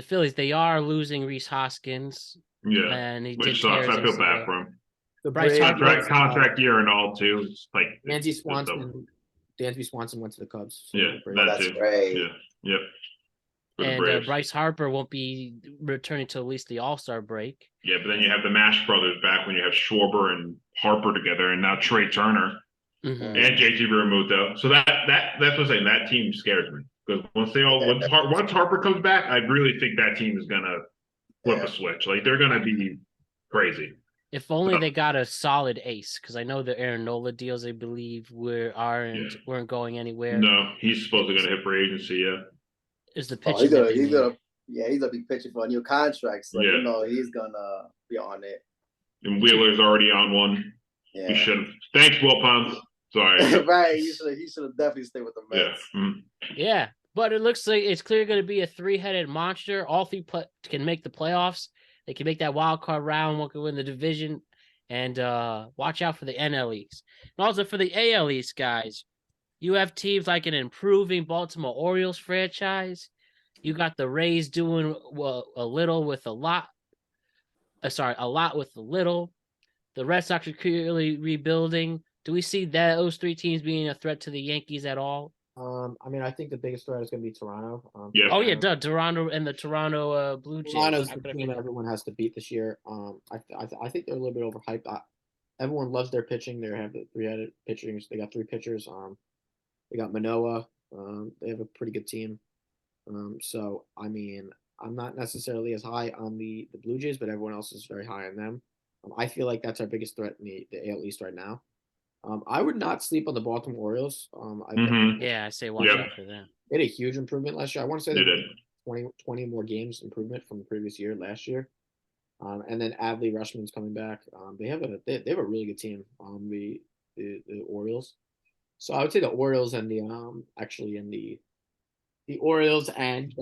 Speaker 1: Phillies, they are losing Rhys Hoskins.
Speaker 3: Yeah,
Speaker 1: and he
Speaker 3: which sucks. I feel bad for him.
Speaker 5: The
Speaker 1: Bryce
Speaker 5: Braves,
Speaker 3: contract year and all too. It's like
Speaker 5: Dansby Swanson went to the Cubs.
Speaker 3: So yeah, that's
Speaker 2: too. Great.
Speaker 3: Yeah, yep.
Speaker 1: And Bryce Harper won't be returning to at least the All-Star break.
Speaker 3: Yeah, but then you have the Mash brothers back when you have Schwarber and Harper together, and now Trey Turner and JT Realmuto. So that's what I'm saying. That team scares me because once Harper comes back, I really think that team is gonna flip a switch. Like they're gonna be crazy.
Speaker 1: If only they got a solid ace, because I know the Aaron Nola deals, I believe, weren't going anywhere.
Speaker 3: No, he's supposedly going to hit free agency. Yeah,
Speaker 1: is the pitching?
Speaker 2: He's gonna be pitching for a new contract, so he's gonna be on it.
Speaker 3: And Wheeler's already on one. Yeah, we should have. Thanks, Will Ponce. Sorry.
Speaker 2: Right, he should have definitely stayed with the Mets.
Speaker 1: Yeah, but it looks like it's clearly going to be a 3-headed monster. All 3 can make the playoffs. They can make that wild card round, one can win the division, and watch out for the NL East. And also for the AL East, guys, you have teams like an improving Baltimore Orioles franchise. You got the Rays doing a lot with a little. The Red Sox are clearly rebuilding. Do we see those 3 teams being a threat to the Yankees at all?
Speaker 5: I think the biggest threat is going to be Toronto.
Speaker 1: Toronto and the Toronto Blue Jays.
Speaker 5: Toronto's the team everyone has to beat this year. I think they're a little bit overhyped. Everyone loves their pitching. They have the 3-headed pitching. They got 3 pitchers. They got Manoah. They have a pretty good team. I'm not necessarily as high on the Blue Jays, but everyone else is very high on them. I feel like that's our biggest threat in the AL East right now. I would not sleep on the Baltimore Orioles.
Speaker 1: I say watch out for them.
Speaker 5: They had a huge improvement last year. I want to say
Speaker 3: They
Speaker 5: they
Speaker 3: did.
Speaker 5: 20 more games improvement from the previous year last year. And then Adley Rushman's coming back. They have a really good team. The Orioles. So I would say the Orioles and the Orioles and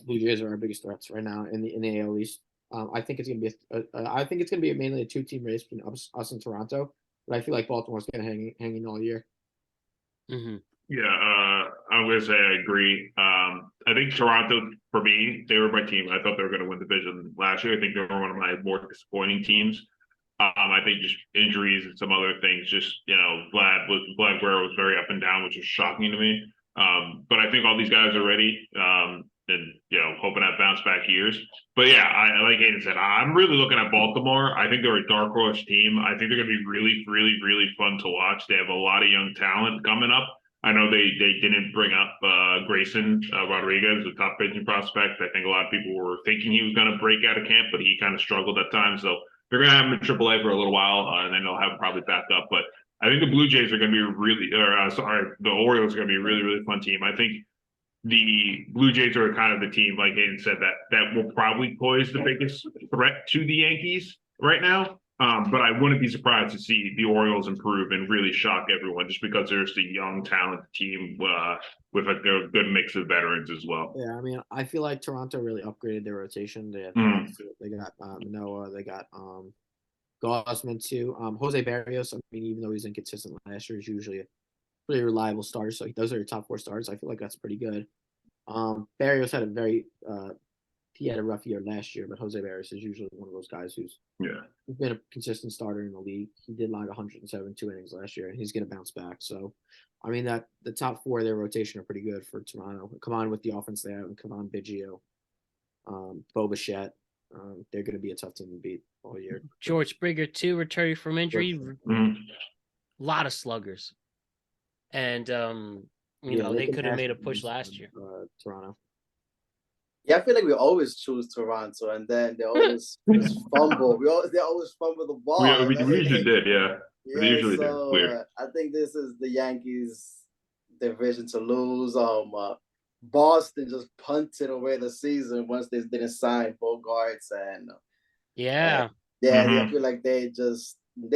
Speaker 5: Blue Jays are our biggest threats right now in the AL East. I think it's gonna be mainly a 2-team race between us and Toronto, but I feel like Baltimore's gonna hang in all year.
Speaker 1: Mm-hmm.
Speaker 3: Yeah, I'm gonna say I agree. I think Toronto, for me, they were my team. I thought they were going to win the division last year. I think they were one of my more disappointing teams. I think just injuries and some other things. Just Vlad Guerrero was very up and down, which was shocking to me. But I think all these guys are ready, and hoping to bounce back years. But yeah, I like Hayden said, I'm really looking at Baltimore. I think they're a dark horse team. I think they're going to be really, really, really fun to watch. They have a lot of young talent coming up. I know they didn't bring up Grayson Rodriguez, a top pitching prospect. I think a lot of people were thinking he was going to break out of camp, but he kind of struggled at times. So they're going to have him in AAA for a little while, and then they'll have him probably back up. But I think the Blue Jays are going to be the Orioles are going to be a really, really fun team. I think the Blue Jays are kind of the team, like Hayden said, that will probably pose the biggest threat to the Yankees right now. But I wouldn't be surprised to see the Orioles improve and really shock everyone just because there's the young, talented team with a good mix of veterans as well.
Speaker 5: Yeah, I mean, I feel like Toronto really upgraded their rotation. They got Manoah, they got Gausman too. Jose Barrios, I mean, even though he's inconsistent last year, is usually a pretty reliable starter. So those are your top 4 starters. I feel like that's pretty good. Barrios had he had a rough year last year, but Jose Barrios is usually one of those guys who's been a consistent starter in the league. He did like 107 innings last year, and he's going to bounce back. So, I mean, that the top 4 of their rotation are pretty good for Toronto. Come on with the offense they have, and come on Biggio, Bo Bichette. They're going to be a tough team to beat all year.
Speaker 1: George Springer too, returning from injury. A lot of sluggers, and they could have made a push last year.
Speaker 5: Toronto.
Speaker 2: Yeah, I feel like we always choose Toronto, and then they always just fumble. They always fumble the ball.
Speaker 3: We usually did, yeah. They usually did. Weird.
Speaker 2: I think this is the Yankees' division to lose. Boston just punted away the season once they didn't sign Bogarts, and I feel like they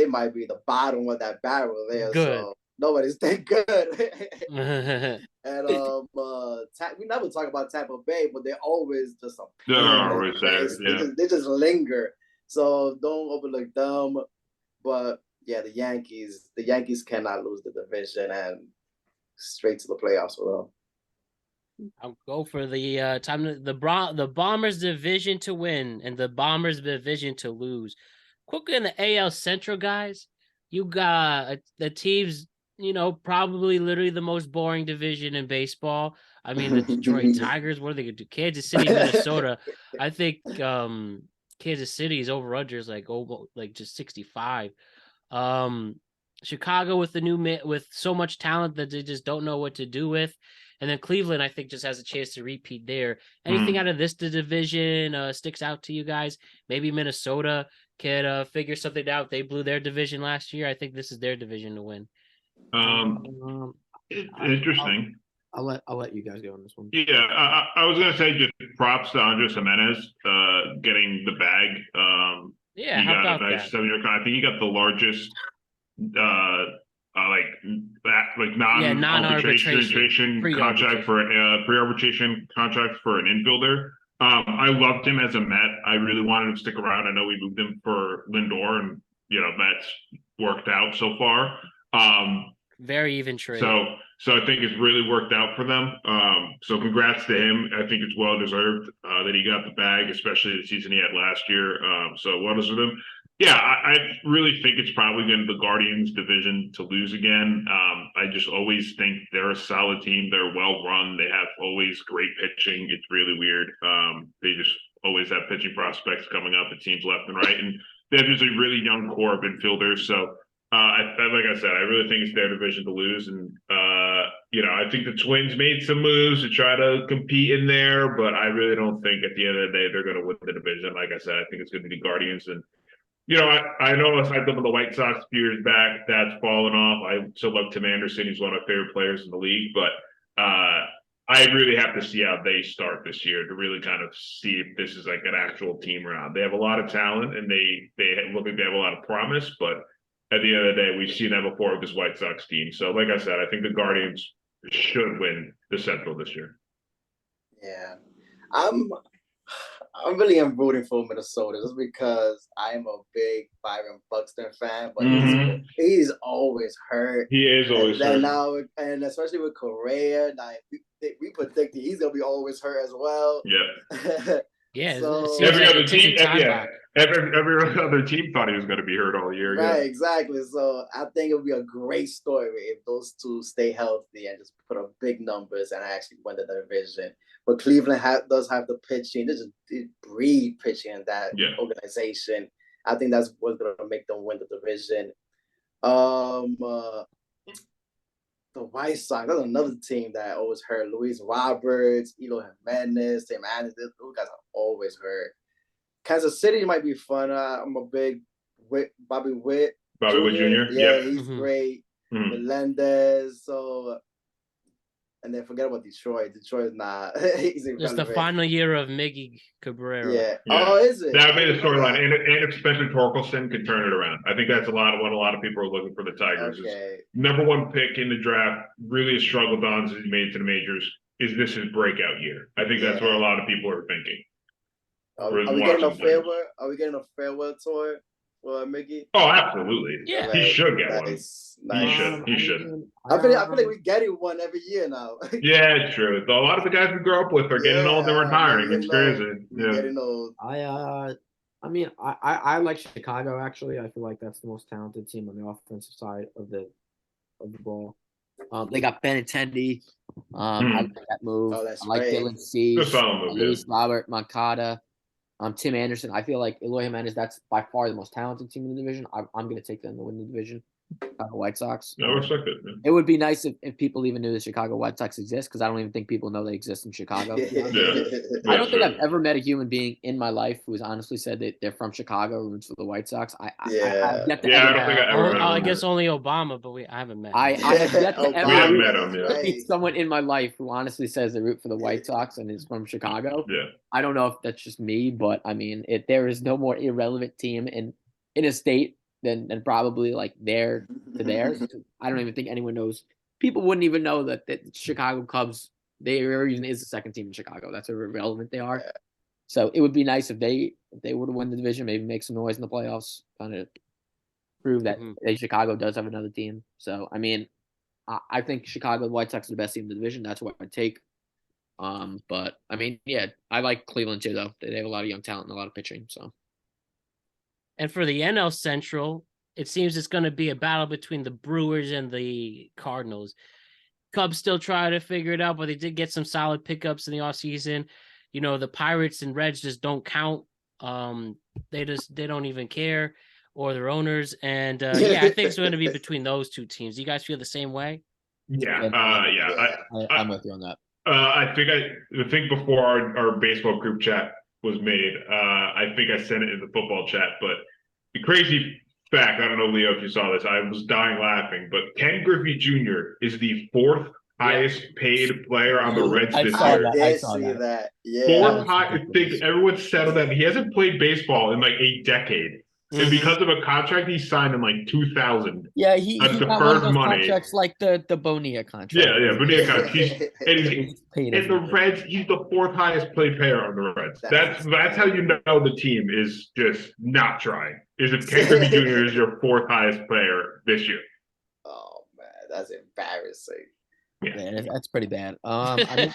Speaker 2: might be the bottom of that barrel there.
Speaker 1: Good.
Speaker 2: So nobody's that good. And we never talk about Tampa Bay, but they're always just they just linger. So don't overlook them. But yeah, the Yankees cannot lose the division and straight to the playoffs for them.
Speaker 1: I'll go for the the Bombers division to win and the Bombers division to lose. Quick in the AL Central, guys. You got the teams, probably literally the most boring division in baseball. I mean, the Detroit Tigers, what are they going to do? Kansas City, Minnesota. I think Kansas City's over-under is like just 65. Chicago with so much talent that they just don't know what to do with. And then Cleveland, I think, just has a chance to repeat there. Anything out of this division sticks out to you guys? Maybe Minnesota could figure something out. They blew their division last year. I think this is their division to win.
Speaker 3: Interesting.
Speaker 5: I'll let you guys go on this one.
Speaker 3: Yeah, I was gonna say just props to Andres Jimenez getting the bag.
Speaker 1: How about
Speaker 3: a nice
Speaker 1: that?
Speaker 3: 7-year contract. I think he got the largest non-arbitration contract for pre-arbitration contract for an infielder. I loved him as a Met. I really wanted him to stick around. I know we moved him for Lindor, and that's worked out so far.
Speaker 1: Very even trade.
Speaker 3: So I think it's really worked out for them. So congrats to him. I think it's well deserved that he got the bag, especially the season he had last year. So well deserved him. Yeah, I really think it's probably going to be the Guardians division to lose again. I just always think they're a solid team. They're well run. They have always great pitching. It's really weird. They just always have pitching prospects coming up. It seems left and right, and they have just a really young core of infielders. So like I said, I really think it's their division to lose, and I think the Twins made some moves to try to compete in there, but I really don't think at the end of the day they're going to win the division. Like I said, I think it's going to be the Guardians, and I know I had them with the White Sox a few years back. That's fallen off. I still love Tim Anderson. He's one of my favorite players in the league, but I really have to see how they start this year to really kind of see if this is like an actual team or not. They have a lot of talent and they look like they have a lot of promise, but at the end of the day, we've seen that before with this White Sox team. So, like I said, I think the Guardians should win the Central this year.
Speaker 2: Yeah, I'm really am rooting for Minnesota just because I'm a big Byron Buxton fan, but he's always hurt.
Speaker 3: He is always hurt.
Speaker 2: Now, and especially with Correa, now we predicted he's gonna be always hurt as well.
Speaker 3: Yeah.
Speaker 1: Yeah,
Speaker 2: so
Speaker 3: every other team thought he was going to be hurt all year.
Speaker 2: Right, exactly. So I think it would be a great story if those two stay healthy and just put up big numbers and actually win the division. But Cleveland does have the pitching. They breed pitching in that organization. I think that's what's going to make them win the division. The White Sox, that's another team that always hurt. Luis Roberts, Eloy Jimenez, Tim Anderson, those guys are always hurt. Kansas City might be fun. I'm a big Bobby Witt
Speaker 3: Jr.
Speaker 2: Yeah, he's great. Melendez. So, and then forget about Detroit. Detroit is not. He's
Speaker 1: just the final year of Miggy Cabrera.
Speaker 2: Yeah. Oh, is it?
Speaker 3: That would be the storyline. And if Spencer Torkelson could turn it around, I think that's what a lot of people are looking for the Tigers.
Speaker 2: Okay.
Speaker 3: Number one pick in the draft, really has struggled on since he made it to the majors. Is this his breakout year? I think that's what a lot of people are thinking.
Speaker 2: Are we getting a farewell? Are we getting a farewell tour for Mickey?
Speaker 3: Oh, absolutely.
Speaker 1: Yeah,
Speaker 3: he should get one.
Speaker 2: Nice.
Speaker 3: He should.
Speaker 2: I feel like we're getting one every year now.
Speaker 3: Yeah, it's true. A lot of the guys we grew up with are getting old and retiring. It's crazy.
Speaker 2: Getting old.
Speaker 5: I mean, I like Chicago. Actually, I feel like that's the most talented team on the offensive side of the ball. They got Benintendi. I like that move.
Speaker 2: Oh, that's
Speaker 5: I like
Speaker 2: great.
Speaker 5: Dylan Cease,
Speaker 3: move,
Speaker 5: Luis Robert, Moncada, Tim Anderson. I feel like Eloy Jimenez, that's by far the most talented team in the division. I'm going to take them to win the division. Chicago White Sox.
Speaker 3: I respect it.
Speaker 5: It would be nice if people even knew the Chicago White Sox exist, because I don't even think people know they exist in Chicago. I don't think I've ever met a human being in my life who has honestly said that they're from Chicago, roots for the White Sox. I
Speaker 1: guess only Obama, but I haven't met him.
Speaker 5: I have yet to ever
Speaker 3: met him,
Speaker 5: meet someone in my life who honestly says they root for the White Sox and is from Chicago.
Speaker 3: Yeah.
Speaker 5: I don't know if that's just me, but I mean, there is no more irrelevant team in a state than probably like there to theirs. I don't even think anyone knows. People wouldn't even know that the Chicago Cubs, their reason is the second team in Chicago. That's how irrelevant they are. Yeah. So it would be nice if they were to win the division, maybe make some noise in the playoffs, kind of prove that Chicago does have another team. So I mean, I think Chicago White Sox are the best team in the division. That's what I'd take. But I mean, yeah, I like Cleveland too, though. They have a lot of young talent and a lot of pitching. So.
Speaker 1: And for the NL Central, it seems it's going to be a battle between the Brewers and the Cardinals. Cubs still trying to figure it out, but they did get some solid pickups in the offseason. You know, the Pirates and Reds just don't count. They don't even care, or their owners. And I think it's going to be between those two teams. Do you guys feel the same way?
Speaker 3: Yeah.
Speaker 5: I'm with you on that.
Speaker 3: I think before our baseball group chat was made, I think I sent it in the football chat, but the crazy fact, I don't know, Leo, if you saw this, I was dying laughing, but Ken Griffey Jr. is the fourth highest paid player on the Reds this year.
Speaker 2: I saw that. Yeah.
Speaker 3: I think everyone's settled that he hasn't played baseball in like a decade. And because of a contract he signed in like 2000.
Speaker 5: Yeah, he got one of those contracts like the Bonilla contract.
Speaker 3: Yeah, Bonilla contract. He's the Reds, he's the fourth highest paid player on the Reds. That's how you know the team is just not trying. Is if Ken Griffey Jr. is your fourth highest player this year.
Speaker 2: Oh man, that's embarrassing.
Speaker 5: Yeah, that's pretty bad. I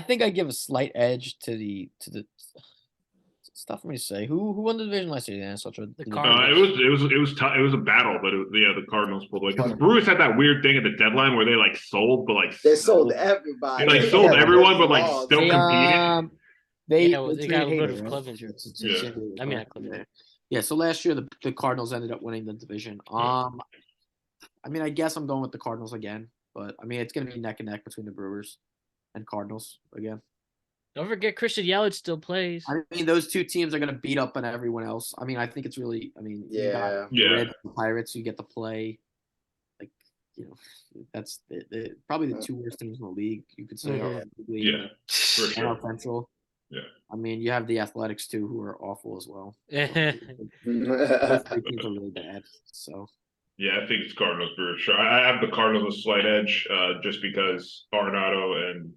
Speaker 5: think I give a slight edge to the. It's tough for me to say. Who won the division last year?
Speaker 1: The Cardinals.
Speaker 3: It was a battle, but the Cardinals pulled away. The Brewers had that weird thing at the deadline where they like sold, but like
Speaker 2: they sold everybody.
Speaker 3: They like sold everyone, but like still competed.
Speaker 5: They
Speaker 1: got rid of Clevenger. I mean, not Clevenger.
Speaker 5: Yeah. So last year the Cardinals ended up winning the division. I mean, I guess I'm going with the Cardinals again, but I mean it's going to be neck and neck between the Brewers and Cardinals again.
Speaker 1: Don't forget Christian Yelich still plays.
Speaker 5: I mean, those two teams are going to beat up on everyone else. I mean, I think it's really. I mean, you got the Pirates. You get to play. Like, that's probably the two worst teams in the league. You could say,
Speaker 3: Yeah, for sure.
Speaker 5: Central.
Speaker 3: Yeah.
Speaker 5: I mean, you have the Athletics too, who are awful as well. Those three teams are really bad. So.
Speaker 3: Yeah, I think it's Cardinals for sure. I have the Cardinals a slight edge, just because Arenado and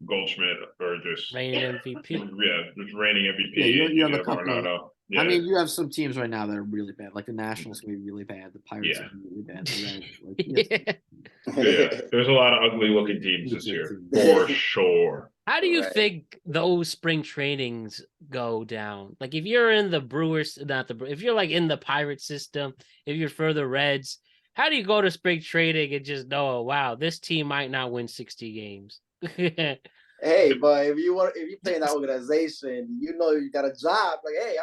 Speaker 3: Goldschmidt are just
Speaker 1: reigning MVP.
Speaker 3: Yeah, just reigning MVP.
Speaker 5: Yeah, you have a couple.
Speaker 3: Arenado. Yeah.
Speaker 5: I mean, you have some teams right now that are really bad. Like the Nationals can be really bad. The Pirates can be really bad. The
Speaker 3: Yeah, there's a lot of ugly looking teams this year for sure.
Speaker 1: How do you think those spring trainings go down? Like if you're in the Brewers, if you're like in the Pirate system, if you're for the Reds, how do you go to spring training and just know, oh, wow, this team might not win 60 games?
Speaker 2: Hey, but if you play in that organization, you got a job. Like, hey,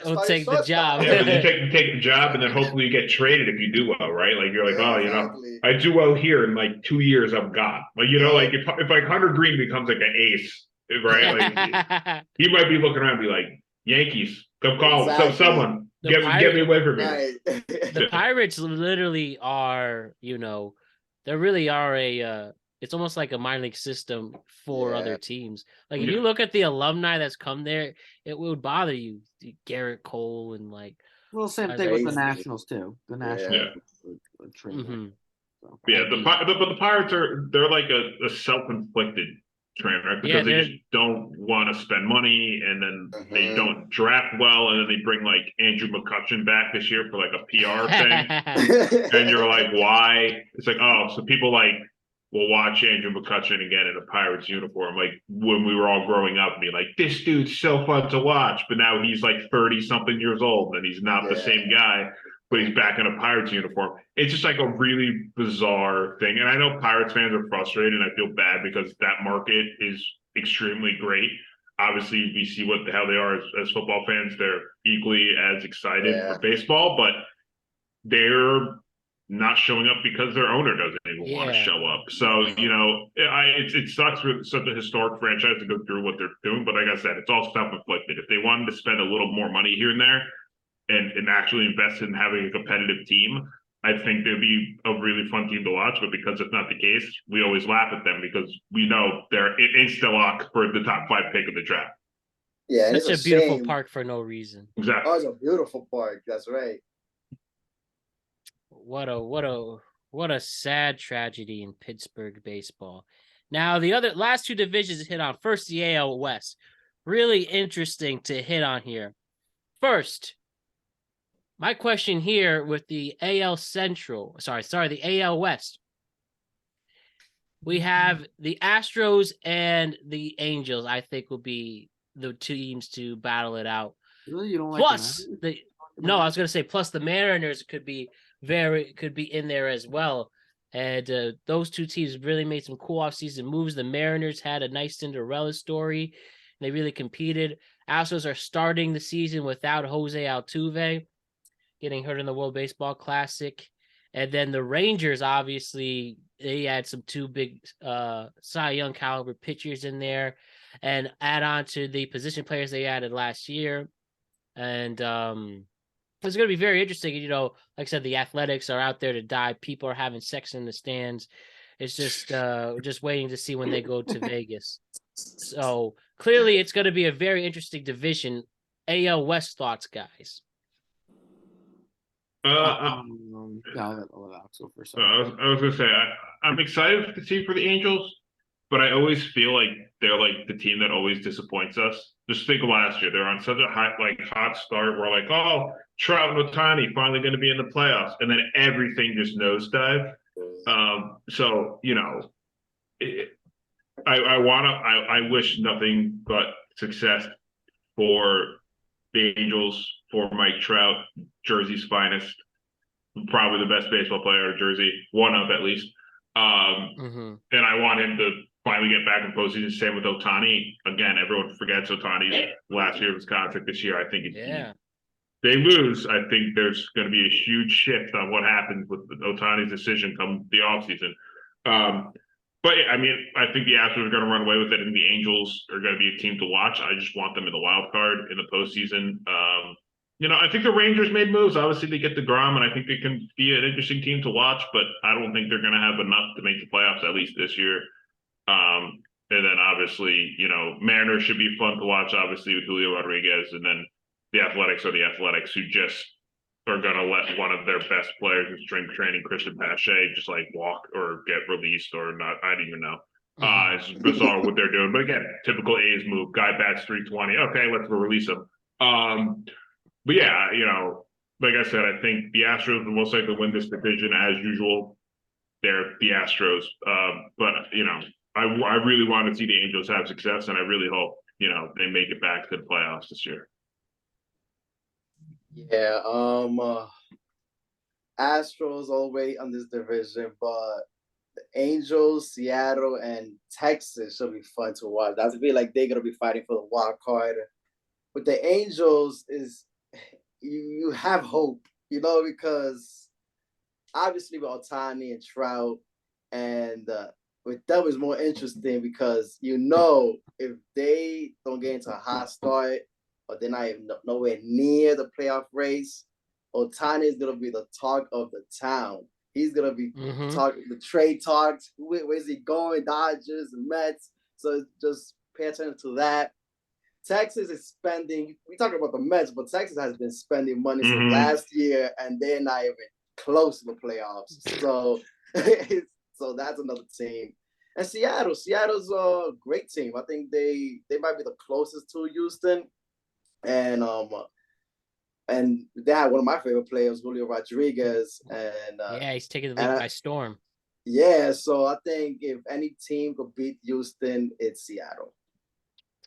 Speaker 1: I'll take the job.
Speaker 3: Yeah, you take the job, and then hopefully you get traded if you do well, right? Like you're like, exactly. I do well here, in like 2 years I'm gone. Like like if like Hunter Green becomes like an ace, right? Like he might be looking around and be like, Yankees, come call someone. Get me away from here.
Speaker 2: Right.
Speaker 1: The Pirates literally are, they really are it's almost like a minor league system for other teams. Like if you look at the alumni that's come there, it would bother you. Garrett Cole and like.
Speaker 5: Well, same thing with the Nationals too. The Nationals.
Speaker 3: Yeah, but the Pirates they're like a self-inflicted trend, right? Because they just don't want to spend money, and then they don't draft well, and then they bring like Andrew McCutchen back this year for like a PR thing, and you're like, why? It's like, oh, so people like will watch Andrew McCutchen again in a Pirates uniform, like when we were all growing up, and be like, this dude's so fun to watch, but now he's like 30-something years old, and he's not the same guy, but he's back in a Pirates uniform. It's just like a really bizarre thing. And I know Pirates fans are frustrated, and I feel bad because that market is extremely great. Obviously, we see what the hell they are as football fans. They're equally as excited for baseball, but they're not showing up because their owner doesn't even want to show up. So, it sucks for such a historic franchise to go through what they're doing. But like I said, it's all self-inflicted. If they wanted to spend a little more money here and there and actually invest in having a competitive team, I think they'd be a really fun team to watch. But because it's not the case, we always laugh at them because we know they're insta-lock for the top 5 pick of the draft.
Speaker 2: Yeah,
Speaker 1: it's a beautiful park for no reason.
Speaker 3: Exactly.
Speaker 2: Oh, it's a beautiful park. That's right.
Speaker 1: What a sad tragedy in Pittsburgh baseball. Now the last two divisions hit on. First, the AL West. Really interesting to hit on here. First, my question here with the AL Central, the AL West. We have the Astros and the Angels, I think, will be the two teams to battle it out.
Speaker 5: Really? You don't
Speaker 1: plus I was going to say plus the Mariners could be in there as well. And those two teams really made some cool offseason moves. The Mariners had a nice Cinderella story. They really competed. Astros are starting the season without Jose Altuve, getting hurt in the World Baseball Classic. And then the Rangers, obviously, they had some two big Cy Young caliber pitchers in there, and add on to the position players they added last year. And it's going to be very interesting. Like I said, the Athletics are out there to die. People are having sex in the stands. It's just waiting to see when they go to Vegas. So clearly it's going to be a very interesting division. AL West thoughts, guys.
Speaker 3: I was gonna say I'm excited to see for the Angels, but I always feel like they're like the team that always disappoints us. Just think of last year; they're on such a hot start. We're like, oh, Trout and Ohtani finally going to be in the playoffs, and then everything just nosedive. I wish nothing but success for the Angels, for Mike Trout, Jersey's finest, probably the best baseball player in Jersey, one of at least. And I want him to finally get back in postseason. Same with Ohtani. Again, everyone forgets Ohtani's last year of his contract. This year, I think they lose. I think there's going to be a huge shift on what happens with Ohtani's decision come the offseason. But I mean, I think the Astros are going to run away with it, and the Angels are going to be a team to watch. I just want them in the wild card in the postseason. I think the Rangers made moves. Obviously, they get DeGrom, and I think they can be an interesting team to watch, but I don't think they're going to have enough to make the playoffs, at least this year. And then obviously, Mariners should be fun to watch, obviously, with Julio Rodriguez. And then the Athletics are the Athletics, who just are going to let one of their best players in spring training, Christian Pache, just like walk or get released or not. I don't even know. It's bizarre what they're doing. But again, typical A's move. Guy bats 320. Okay, let's release him. But yeah, like I said, I think the Astros will most likely win this division as usual. They're the Astros. But, I really want to see the Angels have success, and I really hope, they make it back to the playoffs this year.
Speaker 2: Yeah, Astros all the way on this division, but the Angels, Seattle, and Texas should be fun to watch. I feel like they're gonna be fighting for the wild card. But the Angels is you have hope, because obviously with Ohtani and Trout, and with them is more interesting because if they don't get into a hot start or they're not even nowhere near the playoff race, Ohtani is gonna be the talk of the town. He's gonna be talking the trade talks. Where's he going? Dodgers and Mets. So just pay attention to that. Texas is spending. We talk about the Mets, but Texas has been spending money since last year, and they're not even close to the playoffs. So, so that's another team. And Seattle's a great team. I think they might be the closest to Houston, and they had one of my favorite players, Julio Rodriguez, and
Speaker 1: he's taking the league by storm.
Speaker 2: Yeah, so I think if any team could beat Houston, it's Seattle.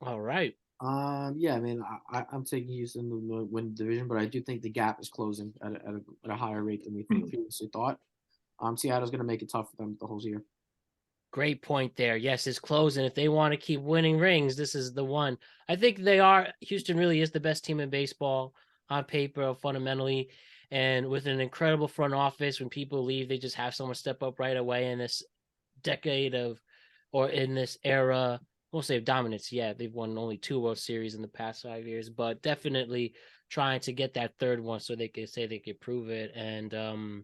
Speaker 1: All right.
Speaker 5: Yeah, I mean, I'm taking Houston to win the division, but I do think the gap is closing at a higher rate than we previously thought. Seattle's going to make it tough for them the whole year.
Speaker 1: Great point there. Yes, it's closing. If they want to keep winning rings, this is the one. I think they are. Houston really is the best team in baseball on paper, fundamentally, and with an incredible front office. When people leave, they just have someone step up right away in this decade or in this era. We'll say of dominance. Yeah, they've won only 2 World Series in the past 5 years, but definitely trying to get that third one so they can say they could prove it. And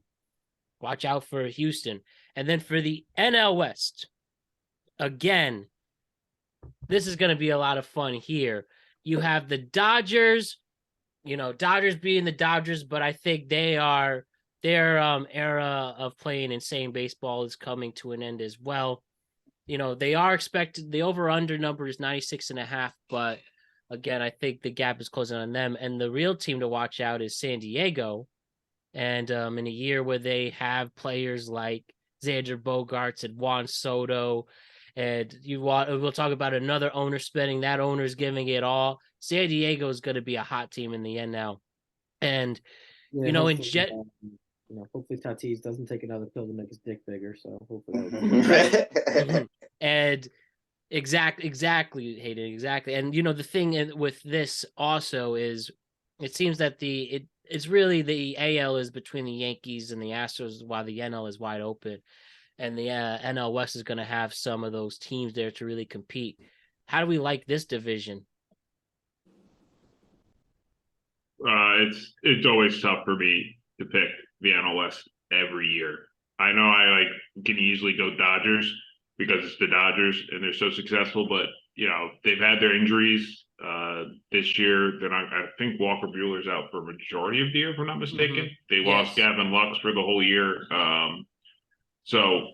Speaker 1: watch out for Houston. And then for the NL West, again, this is going to be a lot of fun here. You have the Dodgers, Dodgers being the Dodgers, but I think their era of playing insane baseball is coming to an end as well. They are expected, the over-under number is 96.5, but again, I think the gap is closing on them. And the real team to watch out is San Diego. And in a year where they have players like Xander Bogaerts and Juan Soto, and we'll talk about another owner spending, that owner is giving it all. San Diego is going to be a hot team in the NL. And,
Speaker 5: hopefully Tatis doesn't take another pill to make his dick bigger. So hopefully
Speaker 1: and exactly, Hayden, exactly. And the thing with this also is, it seems that it's really the AL is between the Yankees and the Astros, while the NL is wide open, and the NL West is going to have some of those teams there to really compete. How do we like this division?
Speaker 3: It's always tough for me to pick the NL West every year. I know I can easily go Dodgers because it's the Dodgers and they're so successful, but they've had their injuries this year. Then I think Walker Buehler's out for a majority of the year, if I'm not mistaken. They lost Gavin Lux for the whole year. So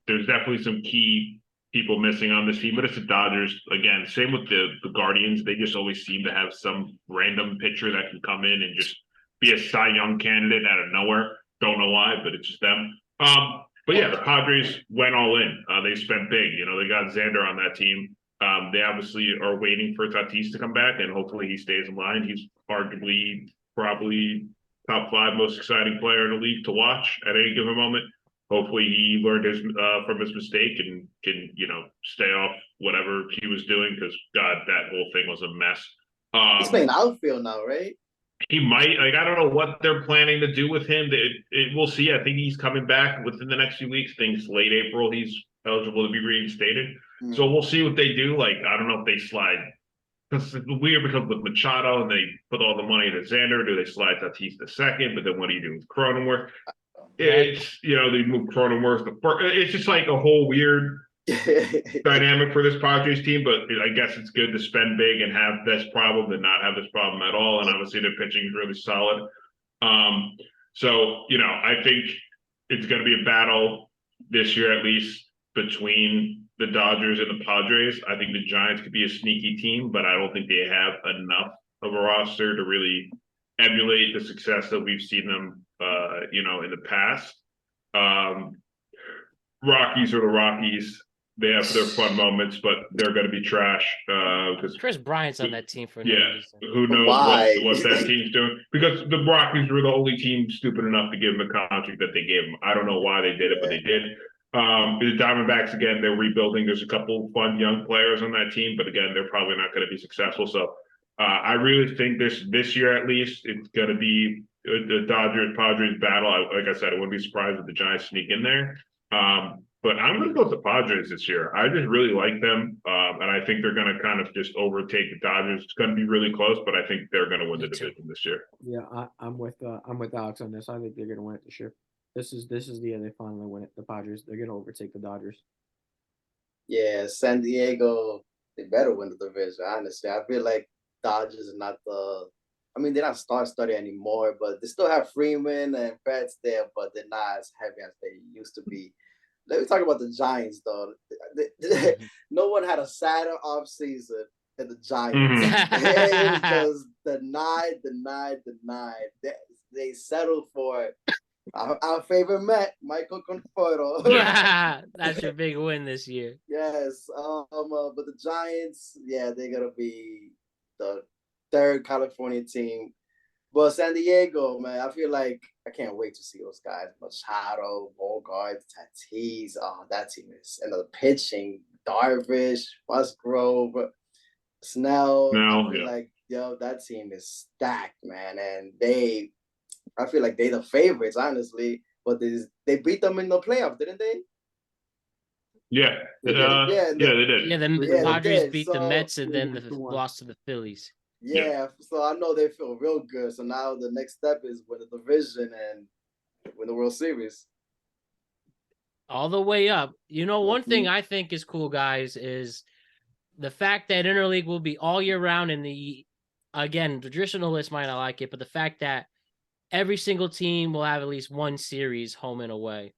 Speaker 3: there's definitely some key people missing on this team, but it's the Dodgers. Again, same with the Guardians. They just always seem to have some random pitcher that can come in and just be a Cy Young candidate out of nowhere. Don't know why, but it's just them. But yeah, the Padres went all in. They spent big. They got Xander on that team. They obviously are waiting for Tatis to come back, and hopefully he stays in line. He's arguably probably top 5 most exciting player in the league to watch at any given moment. Hopefully he learned from his mistake and can stay off whatever he was doing, because God, that whole thing was a mess.
Speaker 2: He's playing outfield now, right?
Speaker 3: He might. I don't know what they're planning to do with him. We'll see. I think he's coming back within the next few weeks. Things late April, he's eligible to be reinstated. So we'll see what they do. I don't know if they slide because it's weird because with Machado and they put all the money into Xander, do they slide Tatis to second? But then what do you do with Cronenworth? It's, they move Cronenworth to first. It's just like a whole weird dynamic for this Padres team, but I guess it's good to spend big and have this problem than not have this problem at all. And obviously their pitching is really solid. So, I think it's going to be a battle this year, at least between the Dodgers and the Padres. I think the Giants could be a sneaky team, but I don't think they have enough of a roster to really emulate the success that we've seen them, in the past. Rockies are the Rockies. They have their fun moments, but they're going to be trash because
Speaker 1: Chris Bryant's on that team for no reason.
Speaker 3: Who knows what that team's doing? Because the Rockies were the only team stupid enough to give him a contract that they gave him. I don't know why they did it, but they did. The Diamondbacks, again, they're rebuilding. There's a couple fun young players on that team, but again, they're probably not going to be successful. So I really think this year, at least, it's going to be the Dodgers-Padres battle. Like I said, I wouldn't be surprised if the Giants sneak in there. But I'm going to go with the Padres this year. I just really like them, and I think they're going to kind of just overtake the Dodgers. It's going to be really close, but I think they're going to win the division this year.
Speaker 5: Yeah, I'm with Alex on this. I think they're going to win it this year. This is the year they finally win it. The Padres, they're going to overtake the Dodgers.
Speaker 2: Yeah, San Diego, they better win the division. Honestly, I feel like Dodgers are not they're not star-studded anymore, but they still have Freeman and Betts there, but they're not as heavy as they used to be. Let me talk about the Giants, though. No one had a sadder offseason than the Giants. It was denied. They settled for our favorite Met, Michael Conforto.
Speaker 1: That's your big win this year.
Speaker 2: Yes. But the Giants, they're going to be the third California team. But San Diego, man, I feel like I can't wait to see those guys. Machado, Bogart, Tatis. Oh, that team is. And the pitching, Darvish, Musgrove, Snell. I feel like, that team is stacked, man. And I feel like they're the favorites, honestly. But they beat them in the playoffs, didn't they?
Speaker 3: Yeah. They did.
Speaker 1: Yeah, the Padres beat the Mets and then lost to the Phillies.
Speaker 2: Yeah, so I know they feel real good. So now the next step is win the division and win the World Series.
Speaker 1: All the way up. One thing I think is cool, guys, is the fact that Interleague will be all year round. And the traditionalists might not like it, but the fact that every single team will have at least one series home and away.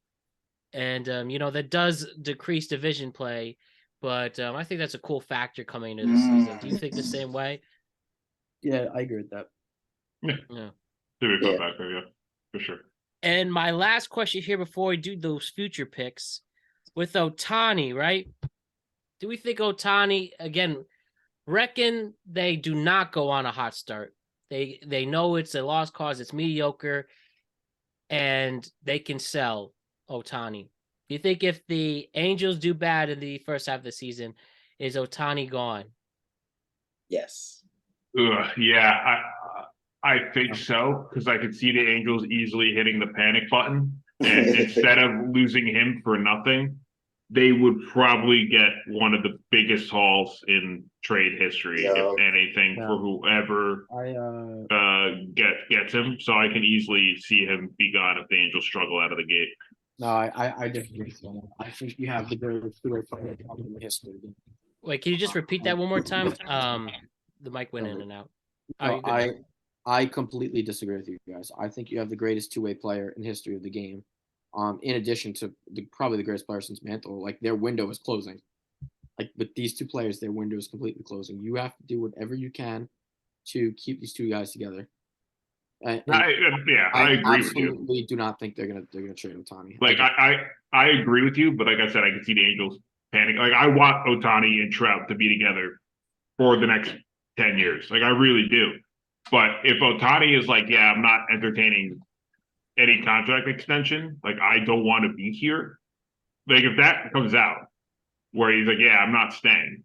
Speaker 1: And, that does decrease division play, but I think that's a cool factor coming into the season. Do you think the same way?
Speaker 5: Yeah, I agree with that.
Speaker 3: Yeah. There we go back there, for sure.
Speaker 1: And my last question here before we do those future picks, with Ohtani, right? Do we think Ohtani, again, reckon they do not go on a hot start? They know it's a lost cause, it's mediocre, and they can sell Ohtani. Do you think if the Angels do bad in the first half of the season, is Ohtani gone?
Speaker 2: Yes.
Speaker 3: I think so, because I could see the Angels easily hitting the panic button, and instead of losing him for nothing, they would probably get one of the biggest hauls in trade history, if anything, for whoever gets him. So I can easily see him be gone if the Angels struggle out of the gate.
Speaker 5: No, I definitely think so. I think you have the greatest two-way player in history.
Speaker 1: Wait, can you just repeat that one more time? The mic went in and out.
Speaker 5: I completely disagree with you guys. I think you have the greatest two-way player in history of the game. In addition to probably the greatest player since Mantle, like their window is closing. Like with these two players, their window is completely closing. You have to do whatever you can to keep these two guys together. I
Speaker 3: agree with you.
Speaker 5: We do not think they're gonna trade Ohtani.
Speaker 3: Like I agree with you, but like I said, I can see the Angels panic. Like I want Ohtani and Trout to be together for the next 10 years. Like I really do. But if Ohtani is like, I'm not entertaining any contract extension, like I don't want to be here. Like if that comes out where he's like, I'm not staying,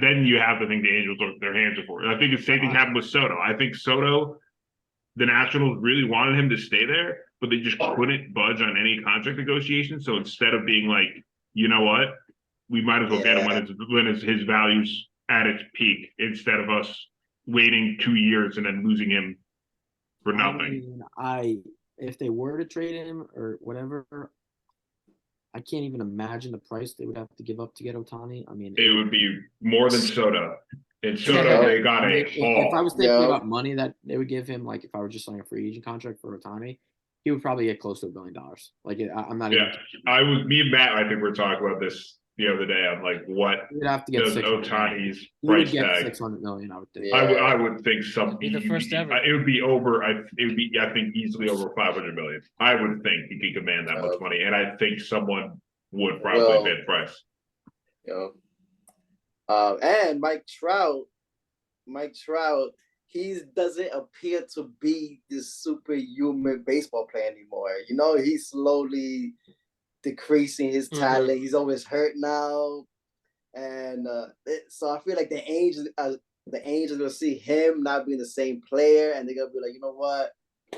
Speaker 3: then you have to think the Angels are their hands are for it. I think the same thing happened with Soto. I think Soto, the Nationals really wanted him to stay there, but they just couldn't budge on any contract negotiations. So instead of being like, you know what, we might as well get him when his value's at its peak instead of us waiting 2 years and then losing him for nothing.
Speaker 5: I mean, if they were to trade him or whatever, I can't even imagine the price they would have to give up to get Ohtani. I mean,
Speaker 3: It would be more than Soto. In Soto, they got
Speaker 5: I mean,
Speaker 3: a haul.
Speaker 5: if I was thinking about money that they would give him, like if I were just signing a free agent contract for Ohtani, he would probably get close to $1 billion. Like I'm not even.
Speaker 3: Me and Matt, I think we're talking about this the other day. I'm like, what
Speaker 5: You'd have to get
Speaker 3: does
Speaker 5: 600
Speaker 3: Ohtani's
Speaker 5: he
Speaker 3: price
Speaker 5: would get
Speaker 3: tag?
Speaker 5: 600 million, I would think.
Speaker 3: I would think something.
Speaker 1: Be the first ever.
Speaker 3: It would be over. I think easily over 500 million. I would think he could command that much money, and I think someone would probably bid price.
Speaker 2: And Mike Trout, he doesn't appear to be this superhuman baseball player anymore. You know, he's slowly decreasing his talent. Mm-hmm. He's always hurt now, and so I feel like the Angels will see him not being the same player, and they're gonna be like, you know what,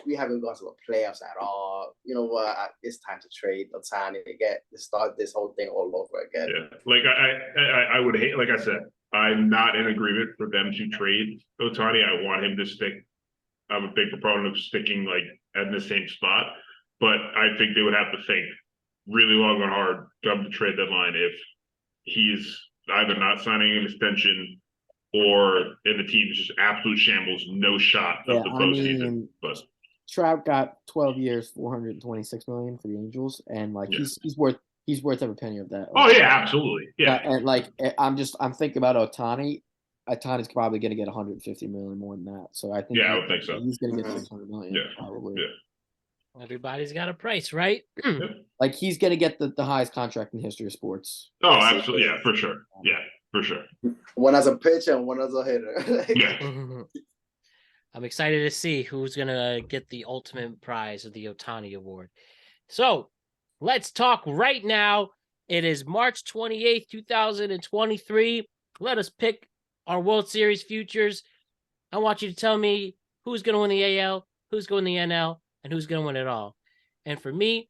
Speaker 2: we haven't gone to the playoffs at all. You know what, it's time to trade Ohtani to start this whole thing all over again.
Speaker 3: Yeah, like I would hate. Like I said, I'm not in agreement for them to trade Ohtani. I want him to stick. I'm a big proponent of sticking like at the same spot, but I think they would have to think really long and hard come the trade deadline if he's either not signing an extension or in the team's just absolute shambles, no shot of the postseason. But
Speaker 5: Trout got 12 years, $426 million for the Angels, and like he's worth every penny of that.
Speaker 3: Oh yeah, absolutely. Yeah,
Speaker 5: and like I'm thinking about Ohtani. Ohtani's probably going to get 150 million more than that. So I think
Speaker 3: I would think so.
Speaker 5: He's going to get 600 million probably.
Speaker 3: Yeah.
Speaker 1: Everybody's got a price, right?
Speaker 5: Like he's going to get the highest contract in the history of sports.
Speaker 3: Oh, absolutely. Yeah, for sure. Yeah, for sure.
Speaker 2: One as a pitcher and one as a hitter.
Speaker 3: Yeah.
Speaker 1: I'm excited to see who's going to get the ultimate prize of the Ohtani Award. So let's talk right now. It is March 28th, 2023. Let us pick our World Series futures. I want you to tell me who's going to win the AL, who's going to win the NL, and who's going to win it all. And for me,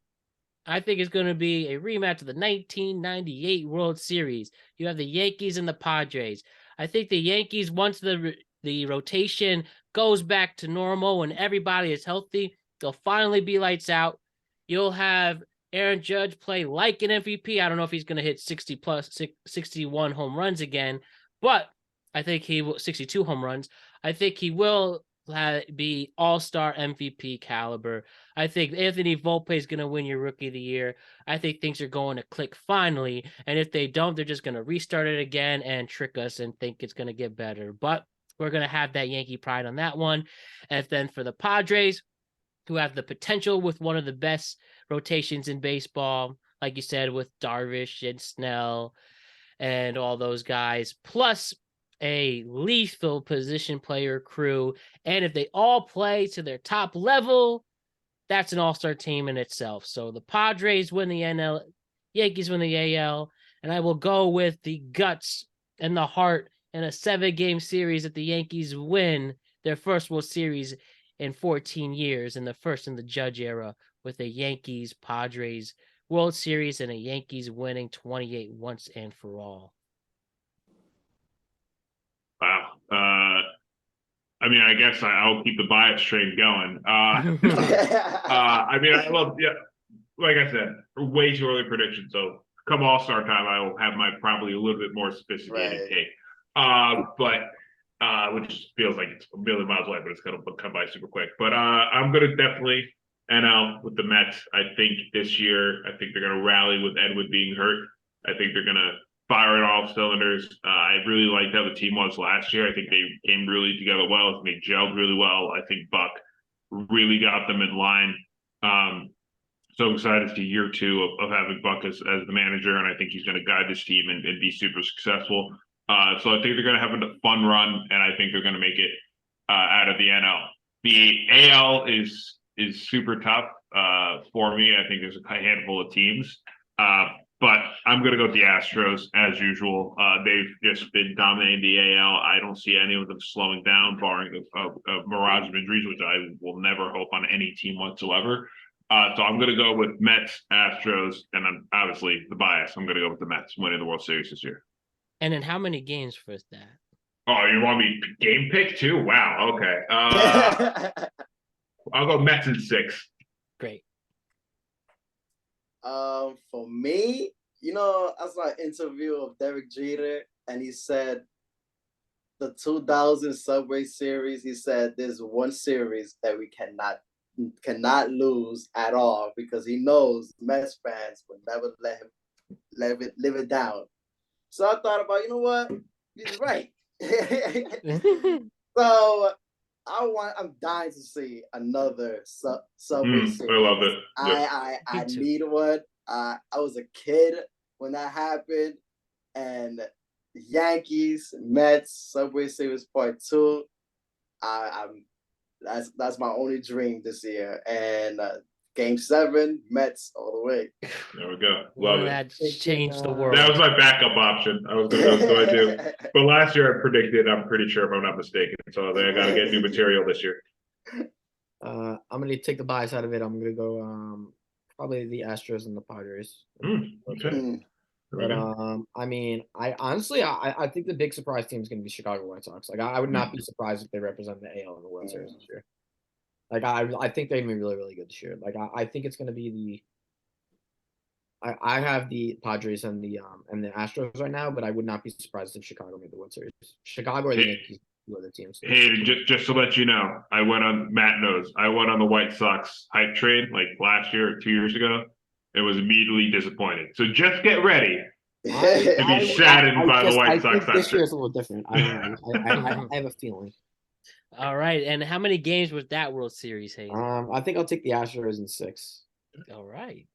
Speaker 1: I think it's going to be a rematch of the 1998 World Series. You have the Yankees and the Padres. I think the Yankees, once the rotation goes back to normal and everybody is healthy, they'll finally be lights out. You'll have Aaron Judge play like an MVP. I don't know if he's going to hit 61 home runs again, but I think he will 62 home runs. I think he will be all-star MVP caliber. I think Anthony Volpe is going to win your Rookie of the Year. I think things are going to click finally, and if they don't, they're just going to restart it again and trick us and think it's going to get better. But we're going to have that Yankee pride on that one. And then for the Padres, who have the potential with one of the best rotations in baseball, like you said, with Darvish and Snell and all those guys, plus a lethal position player crew. And if they all play to their top level, that's an all-star team in itself. So the Padres win the NL, Yankees win the AL, and I will go with the guts and the heart in a 7-game series that the Yankees win their first World Series in 14 years, and the first in the Judge era, with a Yankees-Padres World Series and a Yankees winning 28 once and for all.
Speaker 3: Wow. I mean, I guess I'll keep the bias train going. I mean, I love, like I said, way too early prediction. So come All-Star time, I will have my probably a little bit more sophisticated take. But which feels like it's a million miles away, but it's going to come by super quick. But I'm going to definitely NL with the Mets. I think this year, I think they're going to rally with Edwin being hurt. I think they're going to fire it all cylinders. I really liked how the team was last year. I think they came really together well. They gelled really well. I think Buck really got them in line. So excited for year 2 of having Buck as the manager, and I think he's going to guide this team and be super successful. So I think they're going to have a fun run, and I think they're going to make it out of the NL. The AL is super tough for me. I think there's a handful of teams. But I'm going to go with the Astros, as usual. They've just been dominating the AL. I don't see any of them slowing down, barring a mirage of injuries, which I will never hope on any team whatsoever. So I'm going to go with Mets, Astros, and then obviously the bias. I'm going to go with the Mets winning the World Series this year.
Speaker 1: And in how many games for that?
Speaker 3: Oh, you want me game pick too? Wow. Okay. I'll go Mets in 6.
Speaker 1: Great.
Speaker 2: For me, I saw an interview of Derek Jeter, and he said the 2000 Subway Series. He said there's one series that we cannot lose at all because he knows Mets fans will never let him live it down. So I thought about, what? He's right. So I'm dying to see another Subway Series.
Speaker 3: I love it.
Speaker 2: I need one. I was a kid when that happened, and Yankees, Mets, Subway Series Part 2. That's my only dream this year. And Game 7, Mets all the way.
Speaker 3: There we go. Love it.
Speaker 1: That changed the world.
Speaker 3: That was my backup option. I was going to go I do. But last year I predicted, I'm pretty sure if I'm not mistaken. So I got to get new material this year.
Speaker 5: I'm going to take the bias out of it. I'm going to go probably the Astros and the Padres.
Speaker 3: Okay.
Speaker 5: But I mean, I think the big surprise team is going to be Chicago White Sox. Like I would not be surprised if they represent the AL in the World Series this year. Like I think they're gonna be really, really good this year. Like I think it's gonna be I have the Padres and the Astros right now, but I would not be surprised if Chicago made the World Series. Chicago or the Yankees, two other teams.
Speaker 3: Hey, just to let you know, Matt knows, I went on the White Sox hype train like last year or 2 years ago. It was immediately disappointing. So just get ready to be saddened by the White Sox.
Speaker 5: This year is a little different. I don't know. I have a feeling.
Speaker 1: All right. And how many games was that World Series, Hayden?
Speaker 5: I think I'll take the Astros in 6.
Speaker 1: All right.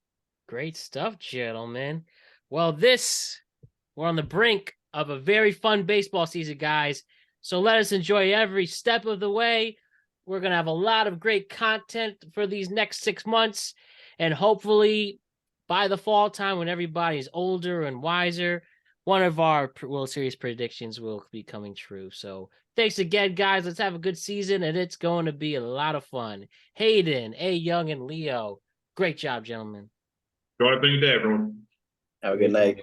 Speaker 1: Great stuff, gentlemen. Well, we're on the brink of a very fun baseball season, guys. So let us enjoy every step of the way. We're going to have a lot of great content for these next 6 months. And hopefully by the fall time, when everybody's older and wiser, one of our World Series predictions will be coming true. So thanks again, guys. Let's have a good season, and it's going to be a lot of fun. Hayden, Ayoung, and Leo, great job, gentlemen.
Speaker 3: Go on, have a good day, everyone.
Speaker 2: Have a good night.